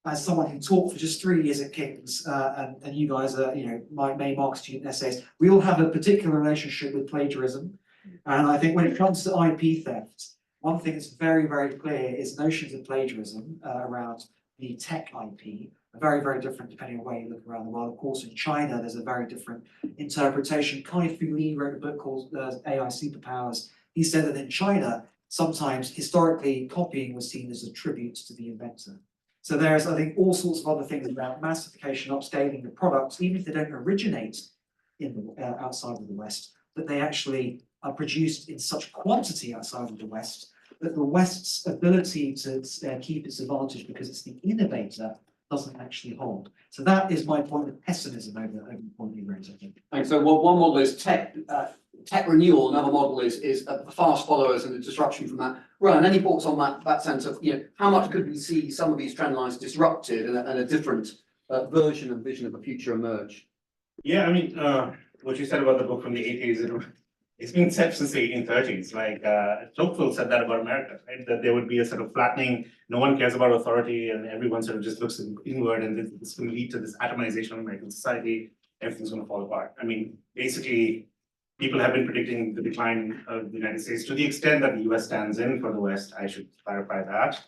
C: as someone who taught for just 3 years at King's, and you guys are, my main mark student essays, we all have a particular relationship with plagiarism. And I think when it comes to IP theft, one thing that's very, very clear is notions of plagiarism around the tech IP are very, very different depending on where you look around the world. Of course, in China, there's a very different interpretation. Kai-Fu Lee wrote a book called AI Superpowers. He said that in China, sometimes historically copying was seen as a tribute to the inventor. So there's, I think, all sorts of other things about massification, upscaling the products, even if they don't originate in the outside of the West, that they actually are produced in such quantity outside of the West that the West's ability to keep its advantage because it's the innovator doesn't actually hold. So that is my point of pessimism over the point you raised, I think.
A: And so one model is tech renewal, another model is fast followers and the disruption from that. Ryan, any thoughts on that sense of how much could we see some of these trend lines disrupted and a different version and vision of the future emerge?
D: Yeah, I mean, what you said about the book from the 80s, it's been said since the 1830s. Like Tocqueville said that about America, right? That there would be a sort of flattening, no one cares about authority, and everyone sort of just looks inward, and this will lead to this atomization of American society. Everything's going to fall apart. I mean, basically, people have been predicting the decline of the United States to the extent that the US stands in for the West. I should clarify that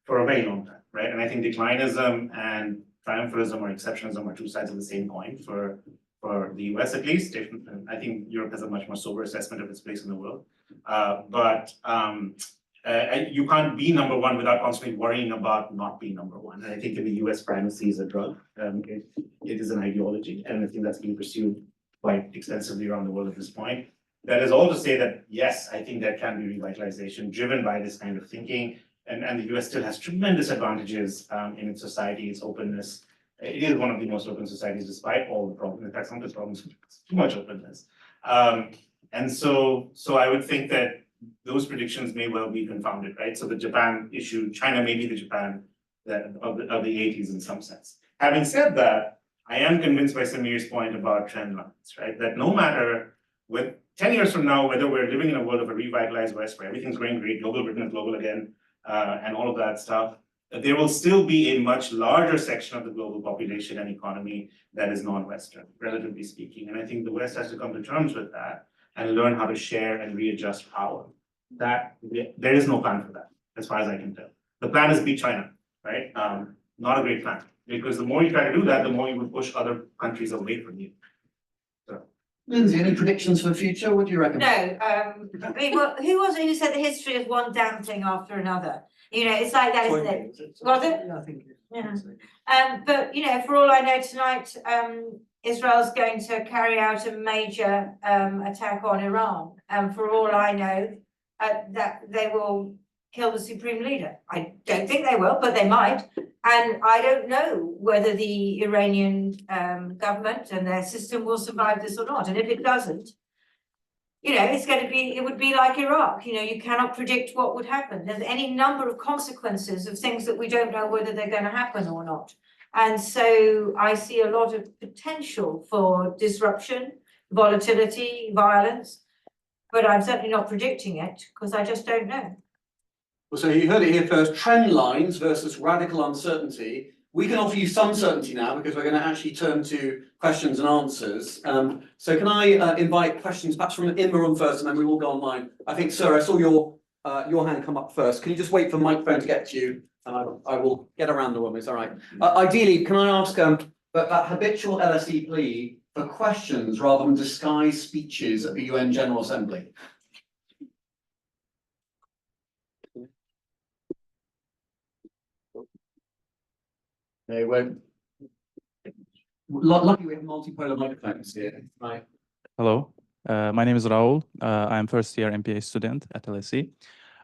D: for a very long time, right? And I think declinism and triumphalism or exceptionalism are two sides of the same coin for the US at least. I think Europe has a much more sober assessment of its place in the world. But you can't be number one without constantly worrying about not being number one. And I think in the US, primacy is a drug. It is an ideology, and I think that's being pursued quite extensively around the world at this point. That is all to say that, yes, I think there can be revitalization driven by this kind of thinking. And the US still has tremendous advantages in its society, its openness. It is one of the most open societies despite all the problems. In fact, some of its problems, too much openness. And so I would think that those predictions may well be confounded, right? So the Japan issue, China may be the Japan of the 80s in some sense. Having said that, I am convinced by Samir's point about trend lines, right? That no matter with 10 years from now, whether we're living in a world of a revitalized West where everything's going great, global Britain is global again, and all of that stuff, there will still be a much larger section of the global population and economy that is non-Western, relatively speaking. And I think the West has to come to terms with that and learn how to share and readjust power. There is no plan for that, as far as I can tell. The plan is beat China, right? Not a great plan, because the more you try to do that, the more you will push other countries away from you. So.
A: Lindsay, any predictions for the future? What do you reckon?
B: No, I mean, who was it who said the history is one damn thing after another? You know, it's like that, isn't it? Was it?
C: Yeah, I think.
B: Yeah. But you know, for all I know tonight, Israel's going to carry out a major attack on Iran, and for all I know, that they will kill the supreme leader. I don't think they will, but they might. And I don't know whether the Iranian government and their system will survive this or not. And if it doesn't, you know, it would be like Iraq. You know, you cannot predict what would happen. There's any number of consequences of things that we don't know whether they're going to happen or not. And so I see a lot of potential for disruption, volatility, violence, but I'm certainly not predicting it because I just don't know.
A: Well, so you heard it here first, trend lines versus radical uncertainty. We can offer you some certainty now because we're going to actually turn to questions and answers. So can I invite questions perhaps from in the room first, and then we will go online. I think, sir, I saw your hand come up first. Can you just wait for the microphone to get to you? And I will get around the room, it's all right. Ideally, can I ask that habitual LSE plea for questions rather than disguised speeches at the UN General Assembly? They won't. Lucky we have multipolar microphones here, right?
E: Hello, my name is Raul. I'm first year MPA student at LSE.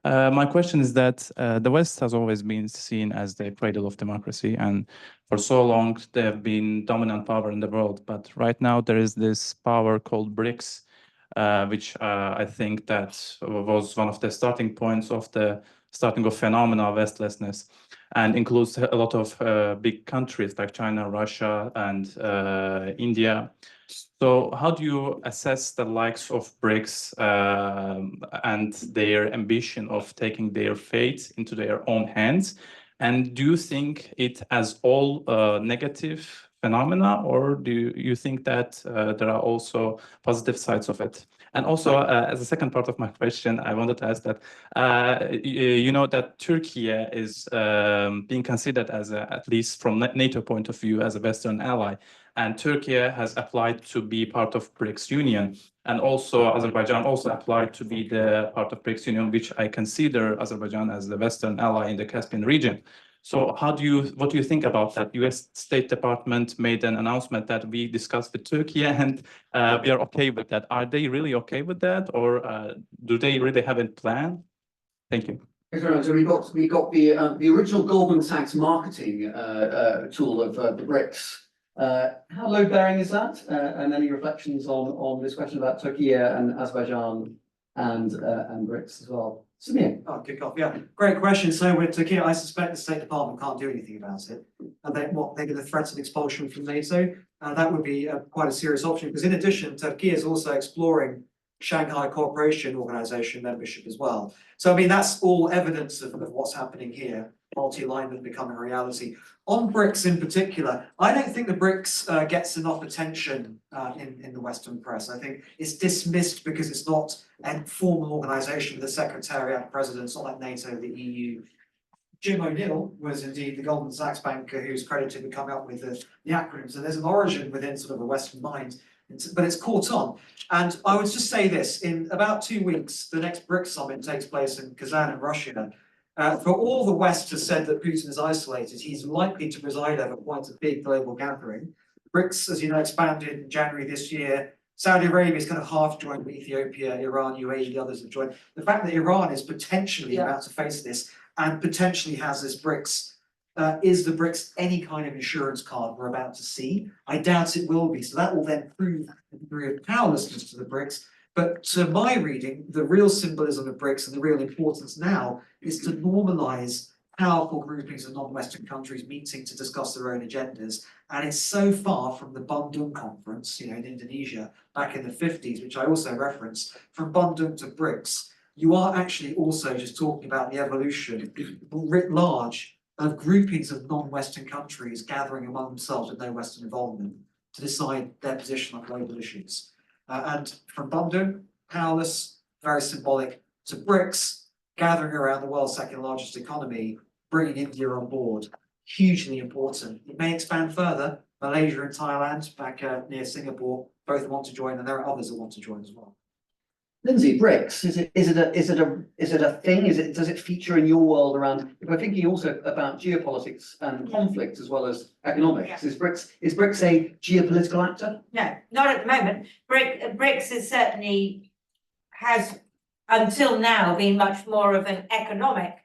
E: My question is that the West has always been seen as the cradle of democracy, and for so long they have been dominant power in the world. But right now there is this power called BRICS, which I think that was one of the starting points of the starting of phenomena of Westlessness, and includes a lot of big countries like China, Russia, and India. So how do you assess the likes of BRICS and their ambition of taking their fate into their own hands? And do you think it as all negative phenomena, or do you think that there are also positive sides of it? And also, as a second part of my question, I wanted to ask that, you know that Turkey is being considered as, at least from NATO point of view, as a Western ally. And Turkey has applied to be part of BRICS Union. And also Azerbaijan also applied to be the part of BRICS Union, which I consider Azerbaijan as the Western ally in the Caspian region. So what do you think about that? US State Department made an announcement that we discussed with Turkey, and we are okay with that. Are they really okay with that, or do they really have a plan? Thank you.
A: So we got the original Goldman Sachs marketing tool of the BRICS. How load bearing is that? And any reflections on this question about Turkey and Azerbaijan and BRICS as well? Samir.
C: I'll kick off. Yeah, great question. So with Turkey, I suspect the State Department can't do anything about it. And they're going to threaten expulsion from NATO. That would be quite a serious option, because in addition, Turkey is also exploring Shanghai Cooperation Organization membership as well. So I mean, that's all evidence of what's happening here. Multi-alignment becoming a reality. On BRICS in particular, I don't think the BRICS gets enough attention in the Western press. I think it's dismissed because it's not a formal organization with a secretariat, president. It's not like NATO, the EU. Jim O'Neill was indeed the Goldman Sachs banker who's credited with coming up with the acronyms. And there's an origin within sort of a Western mind but it's caught on. And I would just say this, in about 2 weeks, the next BRICS summit takes place in Kazan in Russia. For all the West has said that Putin is isolated, he's likely to preside over quite a big global gathering. BRICS, as you know, expanded in January this year. Saudi Arabia is kind of half joined with Ethiopia, Iran, UAE, the others have joined. The fact that Iran is potentially about to face this and potentially has this BRICS, is the BRICS any kind of insurance card we're about to see? I doubt it will be. So that will then prove the degree of powerlessness to the BRICS. But to my reading, the real symbolism of BRICS and the real importance now is to normalise powerful groupings of non-Western countries meeting to discuss their own agendas. And it's so far from the Bandung conference, in Indonesia back in the 50s, which I also referenced, from Bandung to BRICS, you are actually also just talking about the evolution writ large of groupings of non-Western countries gathering among themselves with no Western involvement to decide their position on global issues. And from Bandung, powerless, very symbolic, to BRICS, gathering around the world's second largest economy, bringing India on board, hugely important. It may expand further. Malaysia and Thailand, back near Singapore, both want to join, and there are others that want to join as well.
A: Lindsey, BRICS, is it a thing? Does it feature in your world around? If we're thinking also about geopolitics and conflict as well as economics, is BRICS a geopolitical actor?
B: No, not at the moment. BRICS is certainly has until now been much more of an economic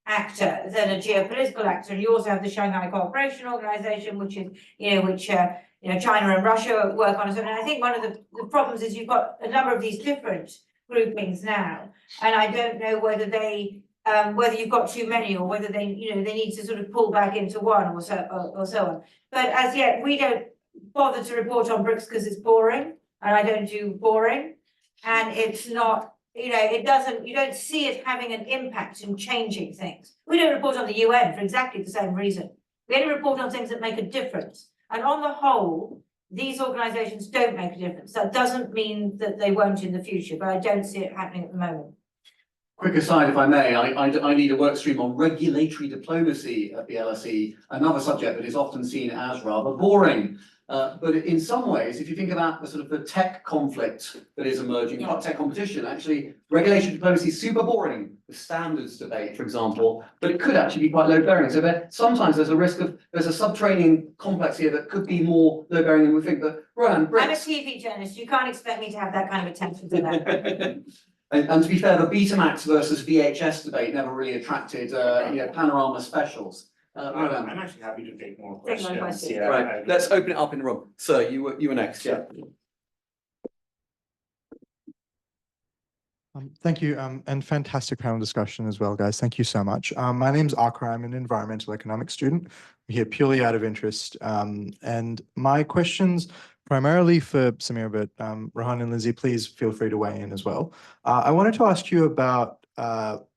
B: actor than a geopolitical actor. And you also have the Shanghai Cooperation Organization, which is China and Russia work on it. And I think one of the problems is you've got a number of these different groupings now, and I don't know whether whether you've got too many or whether they need to sort of pull back into one or so on. But as yet, we don't bother to report on BRICS because it's boring, and I don't do boring, and it's not. You don't see it having an impact in changing things. We don't report on the UN for exactly the same reason. We only report on things that make a difference. And on the whole, these organisations don't make a difference. That doesn't mean that they won't in the future, but I don't see it happening at the moment.
A: Quick aside, if I may, I need a work stream on regulatory diplomacy at the LSE, another subject that is often seen as rather boring. But in some ways, if you think about the tech conflict that is emerging, tech competition, actually regulatory diplomacy is super boring. The standards debate, for example, but it could actually be quite low bearing. So sometimes there's a subterranean complex here that could be more low bearing than we think. But Rohan,
B: I'm a TV journalist. You can't expect me to have that kind of attention to that.
A: And to be fair, the Betamax versus VHS debate never really attracted panorama specials.
D: I'm actually happy to take more questions. Yeah,
A: right, let's open it up in the room. Sir, you were next. Yeah.
F: Thank you, and fantastic panel discussion as well, guys. Thank you so much. My name's Akra. I'm an environmental economics student. I'm here purely out of interest. And my questions primarily for Samir, but Rohan and Lindsey, please feel free to weigh in as well. I wanted to ask you about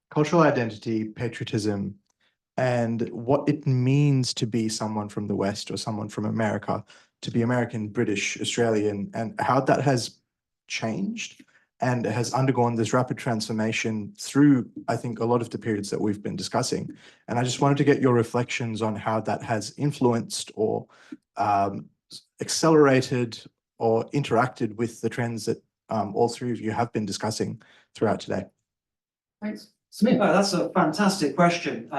F: cultural identity, patriotism, and what it means to be someone from the West or someone from America, to be American, British, Australian, and how that has changed and has undergone this rapid transformation through, I think, a lot of the periods that we've been discussing. And I just wanted to get your reflections on how that has influenced or accelerated or interacted with the trends that all three of you have been discussing throughout today.
A: Thanks.
C: Samir, that's a fantastic question.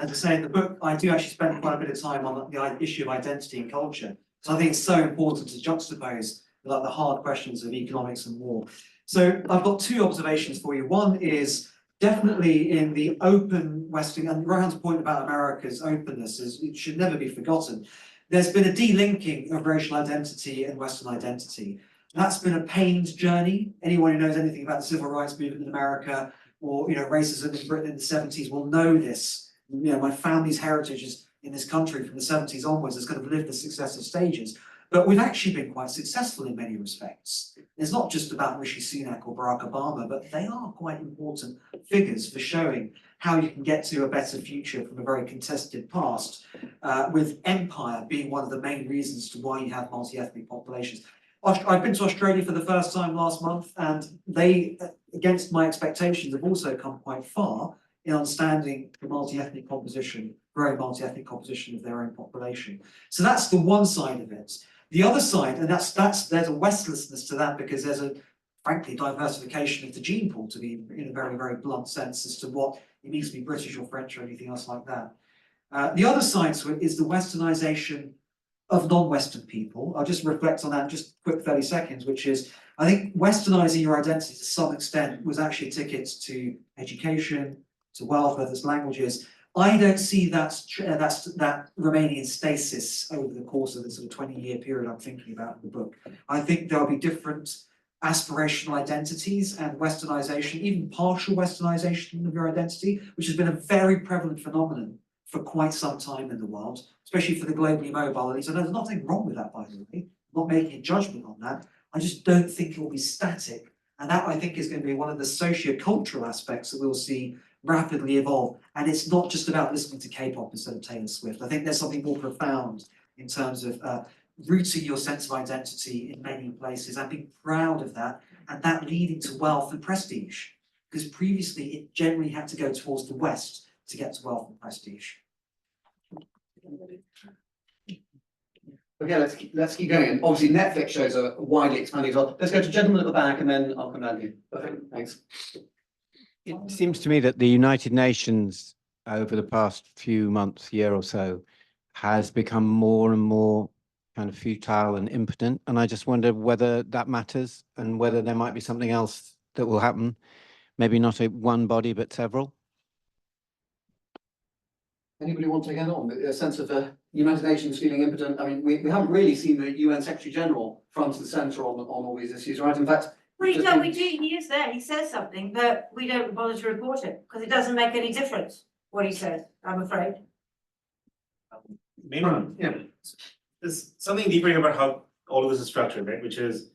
C: As I say in the book, I do actually spend quite a bit of time on the issue of identity and culture. So I think it's so important to juxtapose the hard questions of economics and war. So I've got two observations for you. One is definitely in the open Western, and Rohan's point about America's openness is it should never be forgotten. There's been a delinking of racial identity and Western identity. That's been a pained journey. Anyone who knows anything about the civil rights movement in America or racism in Britain in the 70s will know this. My family's heritage is in this country from the 70s onwards has kind of lived the successive stages. But we've actually been quite successful in many respects. It's not just about Rishi Sunak or Barack Obama, but they are quite important figures for showing how you can get to a better future from a very contested past, with empire being one of the main reasons to why you have multi-ethnic populations. I've been to Australia for the first time last month, and they, against my expectations, have also come quite far in understanding the multi-ethnic composition, growing multi-ethnic composition of their own population. So that's the one side of it. The other side, and there's a Westlessness to that because there's a, frankly, diversification of the gene pool, to be in a very, very blunt sense, as to what it means to be British or French or anything else like that. The other side to it is the westernization of non-Western people. I'll just reflect on that in just a quick 30 seconds, which is, I think westernizing your identity to some extent was actually tickets to education, to wealth, whether it's languages. I don't see that remaining in stasis over the course of the sort of 20-year period I'm thinking about in the book. I think there'll be different aspirational identities and westernization, even partial westernization of your identity, which has been a very prevalent phenomenon for quite some time in the world, especially for the globally mobile elites. And there's nothing wrong with that, by the way. I'm not making a judgment on that. I just don't think it will be static. And that, I think, is going to be one of the socio-cultural aspects that we'll see rapidly evolve. And it's not just about listening to K-pop instead of Taylor Swift. I think there's something more profound in terms of rooting your sense of identity in many places and being proud of that, and that leading to wealth and prestige. Because previously it generally had to go towards the West to get to wealth and prestige.
A: Okay, let's keep going. And obviously, Netflix shows are widely expanding as well. Let's go to gentleman at the back, and then I'll come down to you. Perfect. Thanks.
G: It seems to me that the United Nations over the past few months, year or so, has become more and more kind of futile and impotent. And I just wonder whether that matters and whether there might be something else that will happen. Maybe not one body, but several.
A: Anybody want to get on? A sense of the United Nations feeling impotent. I mean, we haven't really seen the UN Secretary General front and centre on all these issues, right? In fact,
B: we do. He is there. He says something, but we don't bother to report it because it doesn't make any difference what he says, I'm afraid.
D: Maybe, yeah. There's something deeper here about how all of this is structured, right? Which is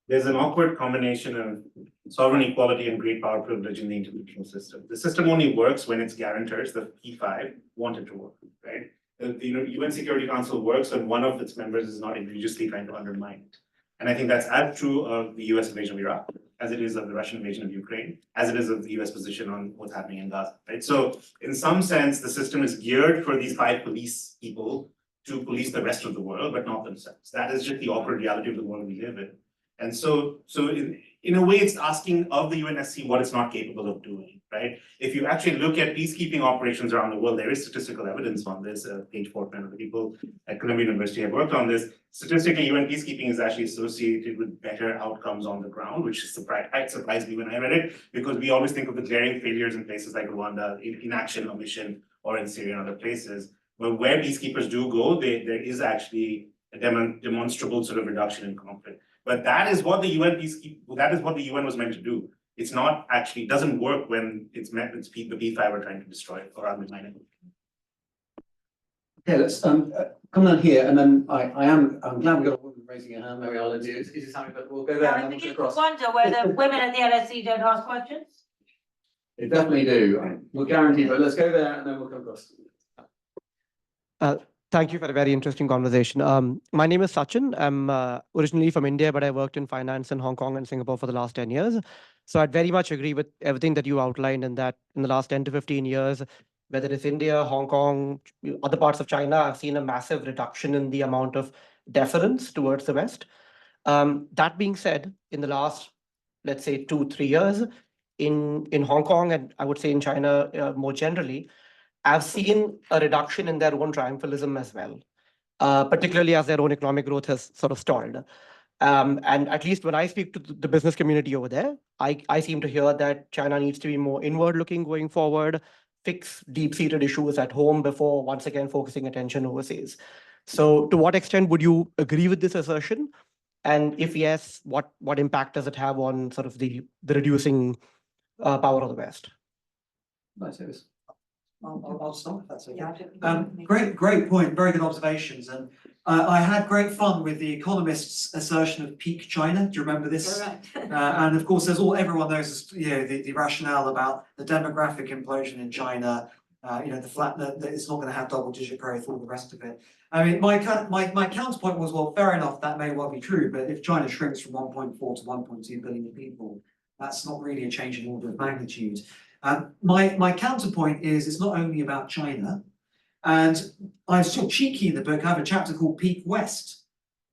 D: there's an awkward combination of sovereign equality and great power privilege in the international system. The system only works when its guarantors, the P5, want it to work, right? The UN Security Council works when one of its members is not egregiously trying to undermine it. And I think that's as true of the US invasion of Iraq, as it is of the Russian invasion of Ukraine, as it is of the US position on what's happening in Gaza, right? So in some sense, the system is geared for these 5 police people to police the rest of the world, but not themselves. That is just the awkward reality of the world we live in. And so in a way, it's asking of the UNSC what it's not capable of doing, right? If you actually look at peacekeeping operations around the world, there is statistical evidence on this. Paige Portman and the people at Columbia University have worked on this. Statistically, UN peacekeeping is actually associated with better outcomes on the ground, which surprised me when I read it, because we always think of the glaring failures in places like Rwanda, inaction, omission, or in Syria and other places. But where peacekeepers do go, there is actually a demonstrable sort of reduction in conflict. But that is what the UN was meant to do. It's not actually, doesn't work when it's the P5 are trying to destroy it or undermine it.
A: Okay, let's come down here, and then I'm glad we got a woman raising her hand. Mary Arlen, is this something, but we'll go there and
B: I
A: then we'll
B: begin
A: go
B: to
A: across.
B: wonder whether women at the LSE don't ask questions.
A: They definitely do. We'll guarantee, but let's go there and then we'll come across.
H: Thank you for a very interesting conversation. My name is Sachin. I'm originally from India, but I worked in finance in Hong Kong and Singapore for the last 10 years. So I'd very much agree with everything that you outlined, and that in the last 10 to 15 years, whether it's India, Hong Kong, other parts of China, I've seen a massive reduction in the amount of deference towards the West. That being said, in the last, let's say, 2-3 years, in Hong Kong, and I would say in China more generally, I've seen a reduction in their own triumphalism as well, particularly as their own economic growth has sort of stalled. And at least when I speak to the business community over there, I seem to hear that China needs to be more inward-looking going forward, fix deep-seated issues at home before once again focusing attention overseas. So to what extent would you agree with this assertion? And if yes, what impact does it have on sort of the reducing power of the West?
C: I'll start if that's okay. Great point, very good observations. And I had great fun with the Economist's assertion of peak China. Do you remember this?
B: Correct.
C: And of course, everyone knows, the rationale about the demographic implosion in China. That it's not going to have double-digit growth, all the rest of it. I mean, my counterpoint was, well, fair enough, that may well be true, but if China shrinks from 1.4 to 1.2 billion people, that's not really a change in order of magnitude. My counterpoint is it's not only about China, and I'm sort of cheeky in the book. I have a chapter called Peak West,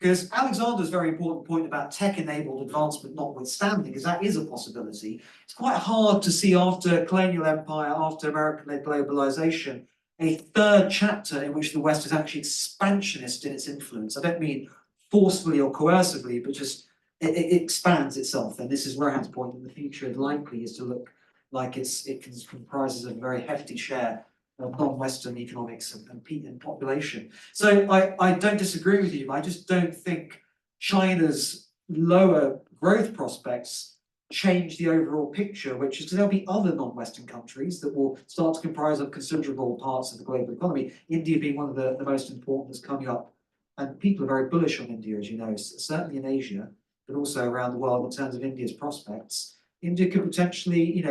C: Because Alexander's very important point about tech-enabled advancement notwithstanding, is that is a possibility. It's quite hard to see after colonial empire, after American-led globalization, a third chapter in which the West is actually expansionist in its influence. I don't mean forcefully or coercively, but just it expands itself. And this is Rohan's point, in the future likely is to look like it comprises a very hefty share of non-Western economics and population. So I don't disagree with you. I just don't think China's lower growth prospects change the overall picture, which is there'll be other non-Western countries that will start to comprise of considerable parts of the global economy. India being one of the most important that's coming up. And people are very bullish on India, as you know, certainly in Asia, but also around the world in terms of India's prospects. India could potentially,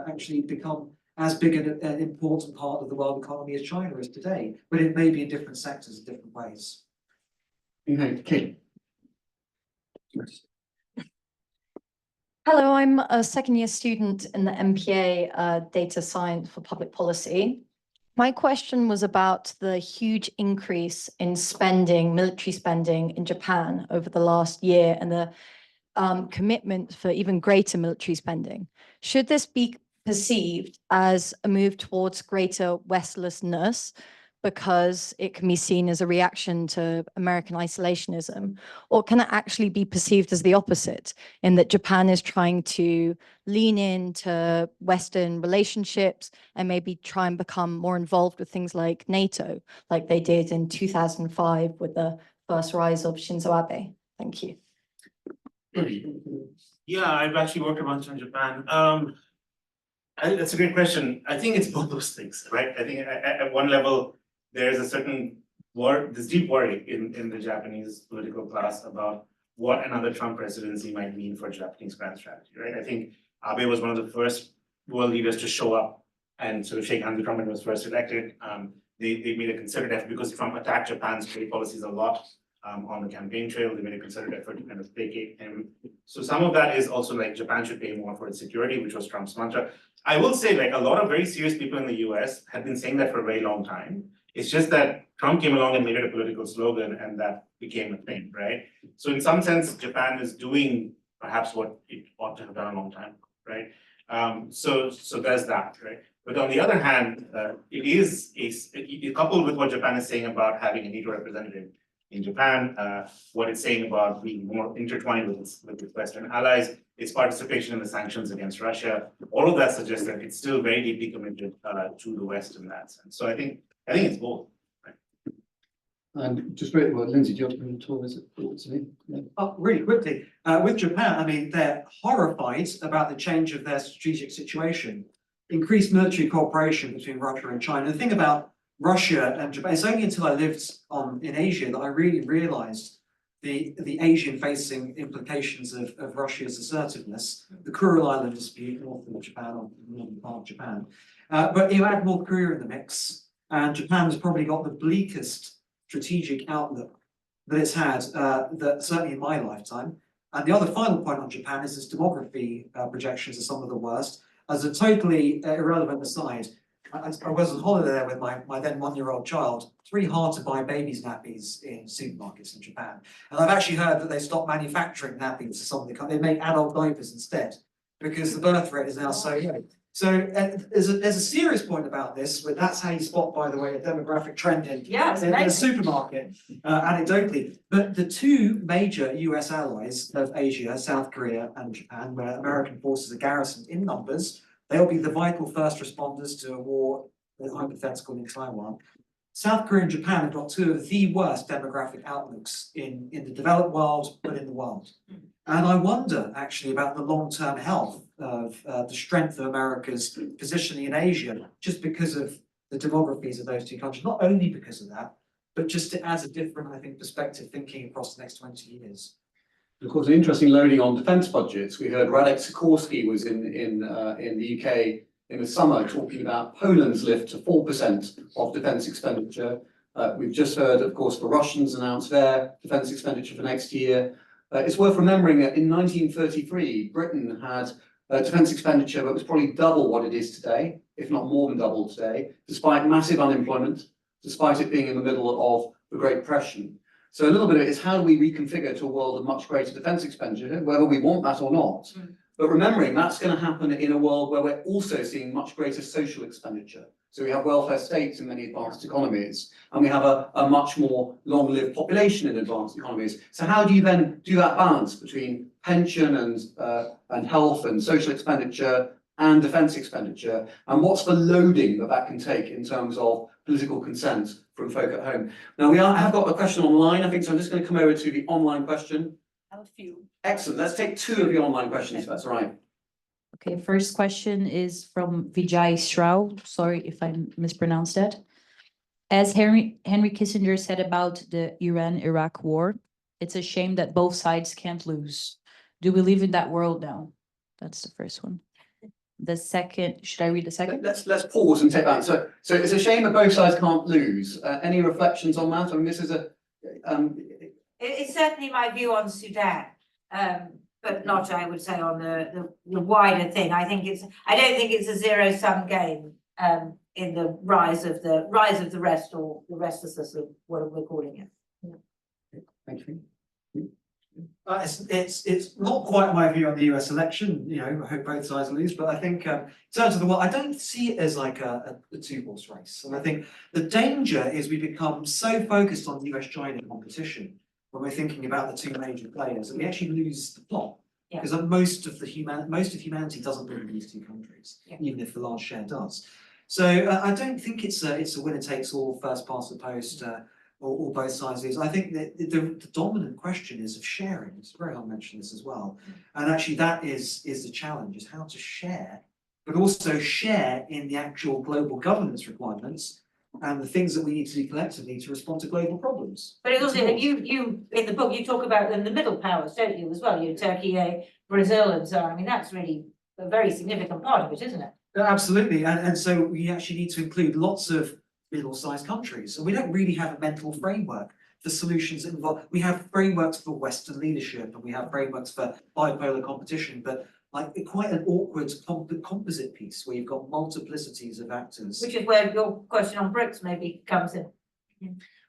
C: actually become as big an important part of the world economy as China is today, but it may be in different sectors in different ways.
A: Okay.
I: Hello, I'm a second-year student in the MPA Data Science for Public Policy. My question was about the huge increase in spending, military spending in Japan over the last year and the commitment for even greater military spending. Should this be perceived as a move towards greater Westlessness because it can be seen as a reaction to American isolationism? Or can it actually be perceived as the opposite, in that Japan is trying to lean into Western relationships and maybe try and become more involved with things like NATO, like they did in 2005 with the first rise of Shinzo Abe? Thank you.
D: Yeah, I've actually worked a bunch in Japan. That's a great question. I think it's both those things, right? I think at one level, there's a certain this deep worry in the Japanese political class about what another Trump presidency might mean for Japanese grand strategy, right? I think Abe was one of the first world leaders to show up and sort of shake hands with Trump when he was first elected. They made a concerted effort because Trump attacked Japan's trade policies a lot. On the campaign trail, they made a concerted effort to kind of placate him. So some of that is also like Japan should pay more for its security, which was Trump's mantra. I will say, like, a lot of very serious people in the US have been saying that for a very long time. It's just that Trump came along and made it a political slogan, and that became a thing, right? So in some sense, Japan is doing perhaps what it ought to have done a long time, right? So there's that, right? But on the other hand, it is coupled with what Japan is saying about having a NATO representative in Japan, what it's saying about being more intertwined with its Western allies, its participation in the sanctions against Russia, all of that suggests that it's still very deeply committed to the West in that sense. So I think it's both. Right?
A: And just very well, Lindsey, do you want to talk to me? Yeah.
C: Really quickly, with Japan, I mean, they're horrified about the change of their strategic situation, increased military cooperation between Russia and China. The thing about Russia and Japan, it's only until I lived in Asia that I really realized the Asian-facing implications of Russia's assertiveness, the Kuril Island dispute, north of Japan, or northern part of Japan. But you add North Korea in the mix, and Japan has probably got the bleakest strategic outlook that it's had, that certainly in my lifetime. And the other final point on Japan is its demography projections are some of the worst. As a totally irrelevant aside, I was on holiday there with my then one-year-old child. It's really hard to buy babies' nappies in supermarkets in Japan. And I've actually heard that they stopped manufacturing nappies for some of the countries. They make adult diapers instead because the birth rate is now so low. So there's a serious point about this, but that's how you spot, by the way, a demographic trend in a supermarket, anecdotally. But the two major US allies of Asia, South Korea and Japan, where American forces are garrisoned in numbers, they'll be the vital first responders to a war, hypothetical, in Taiwan. South Korea and Japan have got two of the worst demographic outlooks in the developed world, but in the world. And I wonder actually about the long-term health of the strength of America's positioning in Asia, just because of the demographies of those two countries, not only because of that, but just it adds a different, I think, perspective thinking across the next 20 years.
A: Of course, an interesting loading on defence budgets. We heard Radek Sikorski was in the UK in the summer talking about Poland's lift to 4% of defence expenditure. We've just heard, of course, the Russians announce their defence expenditure for next year. It's worth remembering that in 1933, Britain had defence expenditure that was probably double what it is today, if not more than double today, despite massive unemployment, despite it being in the middle of the Great Depression. So a little bit of it is how do we reconfigure to a world of much greater defence expenditure, whether we want that or not. But remembering that's going to happen in a world where we're also seeing much greater social expenditure. So we have welfare states in many advanced economies, and we have a much more long-lived population in advanced economies. So how do you then do that balance between pension and health and social expenditure and defence expenditure? And what's the loading that that can take in terms of political consent from folk at home? Now I have got a question online, I think, so I'm just going to come over to the online question.
J: I have a few.
A: Excellent. Let's take 2 of the online questions, if that's all right.
J: Okay, first question is from Vijay Shrao. Sorry if I mispronounced that. As Henry Kissinger said about the Iran-Iraq war, it's a shame that both sides can't lose. Do we live in that world now? That's the first one. The second, should I read the second?
A: Let's pause and take that. So it's a shame that both sides can't lose. Any reflections on that? I mean, this is
B: It's certainly my view on Sudan, but not, I would say, on the wider thing. I don't think it's a zero-sum game in the rise of the rest, or the restlessness of what we're calling it.
A: Thank you.
C: It's not quite my view on the US election. I hope both sides lose, but I think in terms of the world, I don't see it as like a two-horse race. And I think the danger is we become so focused on US-China competition when we're thinking about the two major players, that we actually lose the plot. Because most of humanity doesn't live in these two countries, even if the large share does. So I don't think it's a winner-takes-all, first past the post, or both sides lose. I think that the dominant question is of sharing. It's very hard to mention this as well. And actually that is the challenge, is how to share, but also share in the actual global governance requirements and the things that we need to do collectively to respond to global problems.
B: But it's also, you in the book, you talk about the middle powers, don't you, as well? Turkey, Brazil, and so on. I mean, that's really a very significant part of it, isn't it?
C: Absolutely, and so we actually need to include lots of middle-sized countries, and we don't really have a mental framework for solutions that involve. We have frameworks for Western leadership, and we have frameworks for bipolar competition, but like quite an awkward composite piece where you've got multiplicities of actors.
B: Which is where your question on BRICS maybe comes in.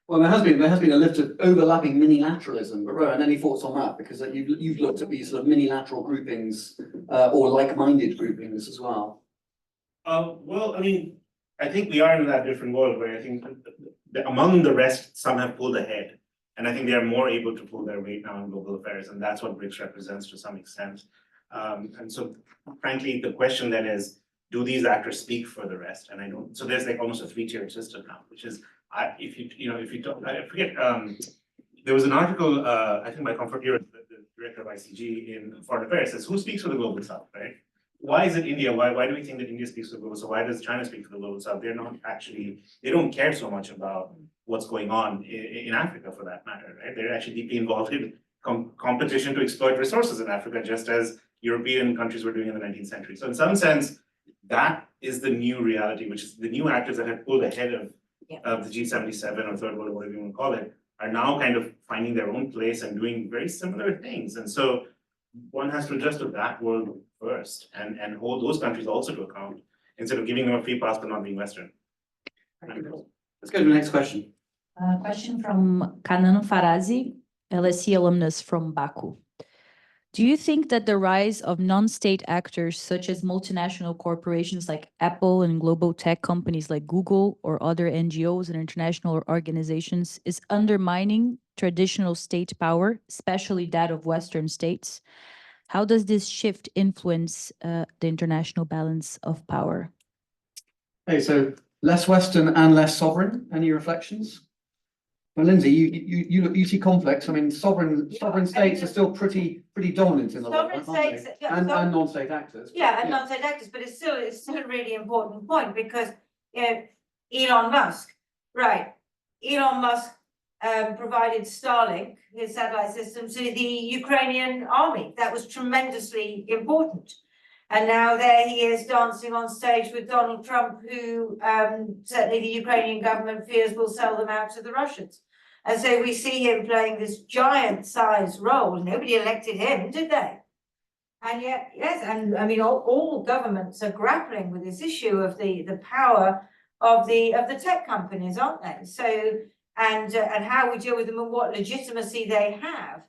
A: Well, there has been a lift of overlapping minilateralism, but Rowan, any thoughts on that? Because you've looked at these sort of minilateral groupings or like-minded groupings as well.
D: Well, I mean, I think we are in that different world where I think among the rest, some have pulled ahead, and I think they are more able to pull their weight now in global affairs, and that's what BRICS represents to some extent. And so, frankly, the question then is, do these actors speak for the rest? And I don't. So there's like almost a 3-tiered system now, which is, if you don't, I forget. There was an article, I think by Comfort Europe, the director of ICG in Foreign Affairs, says, who speaks for the global south, right? Why is it India? Why do we think that India speaks for the global south? Why does China speak for the global south? They're not actually, they don't care so much about what's going on in Africa, for that matter, right? They're actually deeply involved in competition to exploit resources in Africa, just as European countries were doing in the 19th century. So in some sense, that is the new reality, which is the new actors that have pulled ahead of the G77 or Third World, or whatever you want to call it, are now kind of finding their own place and doing very similar things. And so one has to adjust to that world first and hold those countries also to account, instead of giving them a free pass for not being Western.
A: Let's go to the next question.
J: Question from Kanan Farazi, LSE alumnus from Baku. Do you think that the rise of non-state actors, such as multinational corporations like Apple and global tech companies like Google, or other NGOs and international organizations, is undermining traditional state power, especially that of Western states? How does this shift influence the international balance of power?
A: Okay, so less Western and less sovereign. Any reflections? Well, Lindsay, you see conflicts. I mean, sovereign states are still pretty dominant in the world, aren't they? And non-state actors.
B: And non-state actors, but it's still a really important point, because Elon Musk, right? Elon Musk provided Starlink, his satellite system, to the Ukrainian army. That was tremendously important. And now there he is dancing on stage with Donald Trump, who certainly the Ukrainian government fears will sell them out to the Russians. And so we see him playing this giant-sized role. Nobody elected him, did they? And yet, yes, and I mean, all governments are grappling with this issue of the power of the tech companies, aren't they? So and how we deal with them and what legitimacy they have.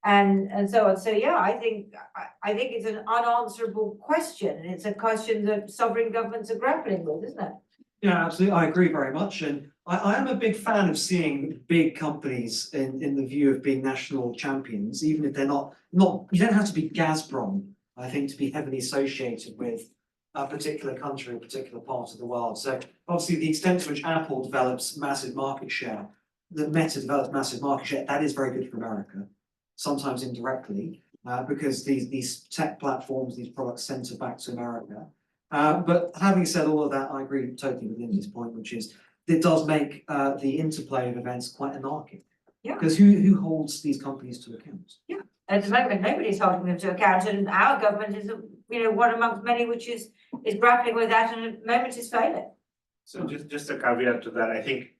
B: And so on. So yeah, I think it's an unanswerable question, and it's a question that sovereign governments are grappling with, isn't it?
C: Yeah, absolutely. I agree very much. And I am a big fan of seeing big companies in the view of being national champions, even if they're not, you don't have to be Gazprom, I think, to be heavily associated with a particular country, a particular part of the world. So obviously the extent to which Apple develops massive market share, that Meta develops massive market share, that is very good for America, sometimes indirectly, because these tech platforms, these products center back to America. But having said all of that, I agree totally with Lindsey's point, which is it does make the interplay of events quite anarchic.
B: Yeah.
C: Because who holds these companies to account?
B: Yeah. At the moment, nobody's holding them to account, and our government is, one amongst many which is grappling with that, and at the moment is failing.
D: So just a caveat to that, I think,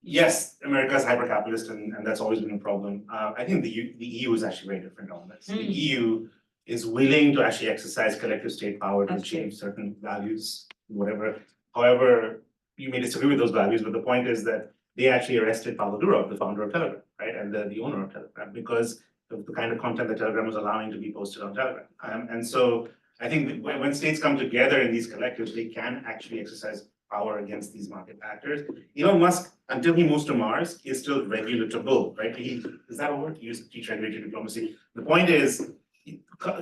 D: yes, America is hyper-capitalist, and that's always been a problem. I think the EU is actually very different on this. The EU is willing to actually exercise collective state power to achieve certain values, whatever. However, you may disagree with those values, but the point is that they actually arrested Pavel Durov, the founder of Telegram, right, and the owner of Telegram, because of the kind of content that Telegram was allowing to be posted on Telegram. And so I think when states come together in these collectives, they can actually exercise power against these market actors. Elon Musk, until he moves to Mars, is still regulatable, right? Is that a word? He used to teach regulatory diplomacy. The point is,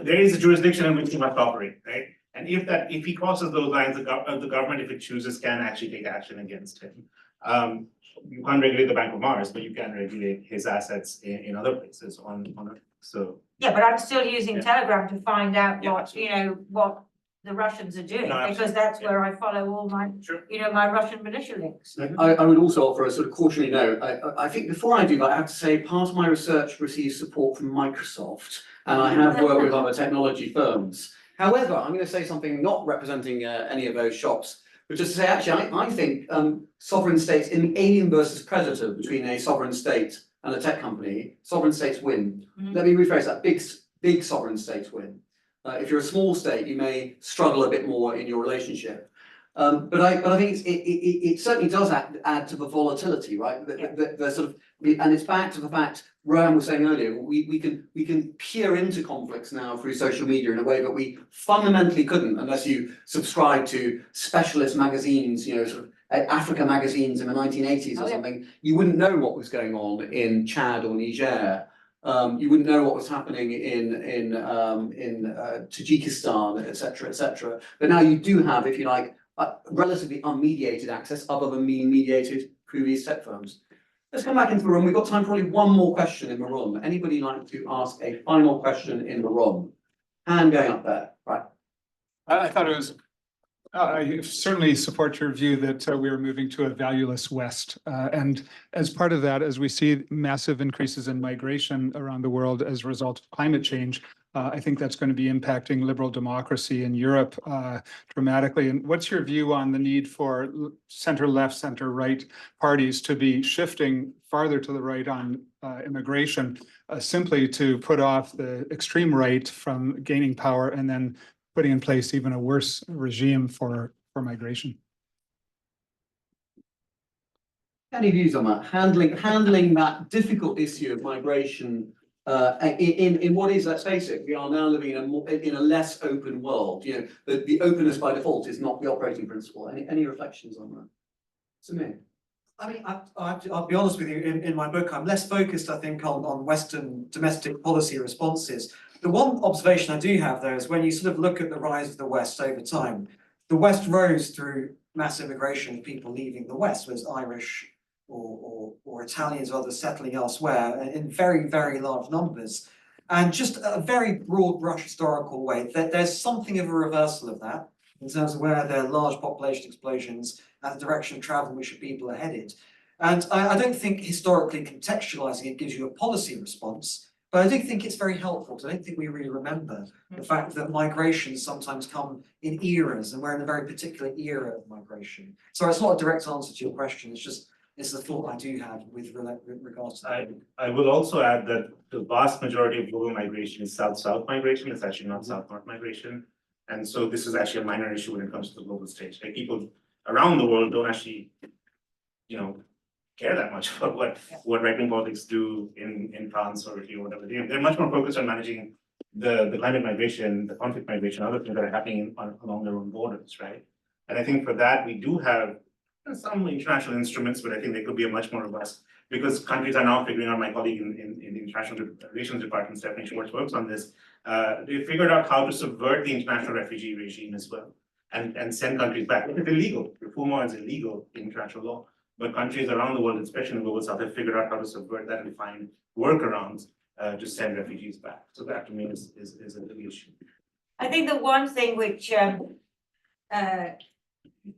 D: there is a jurisdiction in which he must operate, right? And if he crosses those lines, the government, if it chooses, can actually take action against him. You can't regulate the Bank of Mars, but you can regulate his assets in other places on Earth. So
B: yeah, but I'm still using Telegram to find out
D: Yeah,
B: what
D: absolutely.
B: what the Russians are doing,
D: No,
B: because that's where I follow all my
D: sure.
B: my Russian militia links.
A: I would also offer a sort of cautionary note. I think before I do that, I have to say part of my research receives support from Microsoft, and I have worked with other technology firms. However, I'm going to say something not representing any of those shops, but just to say, actually, I think sovereign states, in the alien versus predator between a sovereign state and a tech company, sovereign states win. Let me rephrase that, big sovereign states win. If you're a small state, you may struggle a bit more in your relationship. But I think it certainly does add to the volatility, right? The sort of, and it's back to the fact Rohan was saying earlier, we can peer into conflicts now through social media in a way that we fundamentally couldn't unless you subscribe to specialist magazines, sort of Africa magazines in the 1980s or something. You wouldn't know what was going on in Chad or Niger. You wouldn't know what was happening in Tajikistan, etc. But now you do have, if you like, relatively unmediated access, other than being mediated through these tech firms. Let's come back into the room. We've got time for only one more question in the room. Anybody like to ask a final question in the room? Hand going up there, right?
K: I thought it was. I certainly support your view that we are moving to a valueless West. And as part of that, as we see massive increases in migration around the world as a result of climate change, I think that's going to be impacting liberal democracy in Europe dramatically. And what's your view on the need for center-left, center-right parties to be shifting farther to the right on immigration, simply to put off the extreme right from gaining power and then putting in place even a worse regime for migration?
A: Any views on that? Handling that difficult issue of migration in what is, let's face it, we are now living in a less open world. The openness by default is not the operating principle. Any reflections on that? To me.
C: I mean, I'll be honest with you, in my book, I'm less focused, I think, on Western domestic policy responses. The one observation I do have, though, is when you sort of look at the rise of the West over time, the West rose through mass immigration of people leaving the West, whereas Irish or Italians or others settling elsewhere in very, very large numbers. And just a very broad brush historical way, that there's something of a reversal of that in terms of where there are large population explosions and the direction of travel in which people are headed. And I don't think historically contextualizing it gives you a policy response, but I do think it's very helpful, because I don't think we really remember the fact that migrations sometimes come in eras, and we're in a very particular era of migration. So it's not a direct answer to your question, it's the thought I do have with regards to that.
D: I would also add that the vast majority of global migration is south-south migration. It's actually not south-north migration. And so this is actually a minor issue when it comes to the global stage. Like, people around the world don't actually, care that much about what right-wing politics do in France or Italy or whatever. They're much more focused on managing the climate migration, the conflict migration, other things that are happening along their own borders, right? And I think for that, we do have some international instruments, but I think they could be a much more robust, because countries are now figuring out, my colleague in the International Relations Department, Stephanie Schwartz, works on this. They figured out how to subvert the international refugee regime as well and send countries back. It's illegal. Refugee is illegal in international law. But countries around the world, especially in the global south, have figured out how to subvert that and find workarounds to send refugees back. So that to me is a big issue.
B: I think the one thing which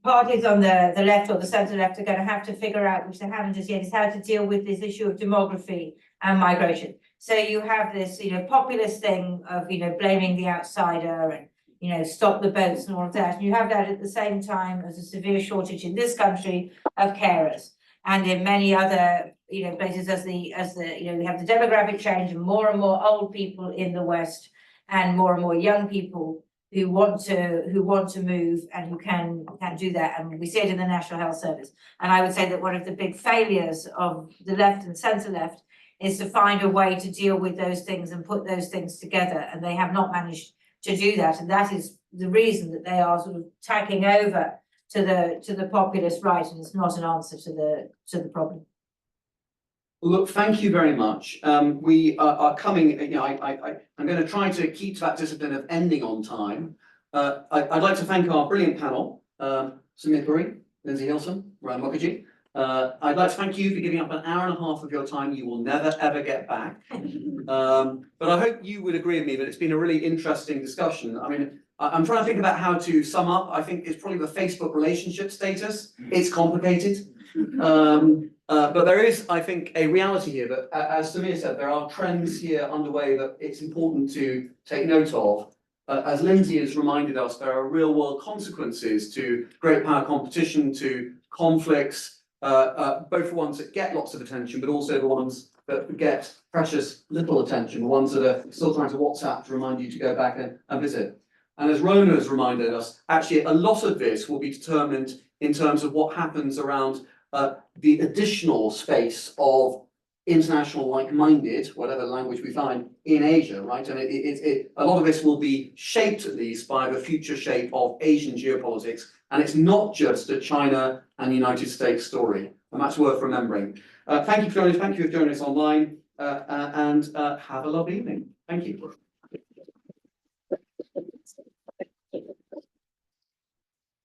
B: parties on the left or the centre left are going to have to figure out, which they haven't as yet, is how to deal with this issue of demography and migration. So you have this, populist thing of, blaming the outsider and, stop the boats and all of that. And you have that at the same time as a severe shortage in this country of carers, and in many other, places as we have the demographic change and more old people in the West and more young people who want to move and who can do that. And we see it in the National Health Service. And I would say that one of the big failures of the left and centre left is to find a way to deal with those things and put those things together. And they have not managed to do that. And that is the reason that they are sort of tacking over to the populist right, and it's not an answer to the problem.
A: Look, thank you very much. We are coming, I'm going to try to keep to that discipline of ending on time. I'd like to thank our brilliant panel, Samir Puri, Lindsey Hilsum, Ryan Mukherjee. I'd like to thank you for giving up an hour and a half of your time you will never, ever get back. But I hope you would agree with me that it's been a really interesting discussion. I mean, I'm trying to think about how to sum up. I think it's probably the Facebook relationship status. It's complicated. But there is, I think, a reality here that, as Samir said, there are trends here underway that it's important to take note of. As Lindsey has reminded us, there are real world consequences to great power competition, to conflicts, both the ones that get lots of attention, but also the ones that get precious little attention, the ones that are still trying to WhatsApp to remind you to go back and visit. And as Rona has reminded us, actually a lot of this will be determined in terms of what happens around the additional space of international like-minded, whatever language we find, in Asia, right? And a lot of this will be shaped at least by the future shape of Asian geopolitics. And it's not just a China and United States story. And that's worth remembering. Thank you for joining us. Thank you for joining us online. And have a lovely evening. Thank you.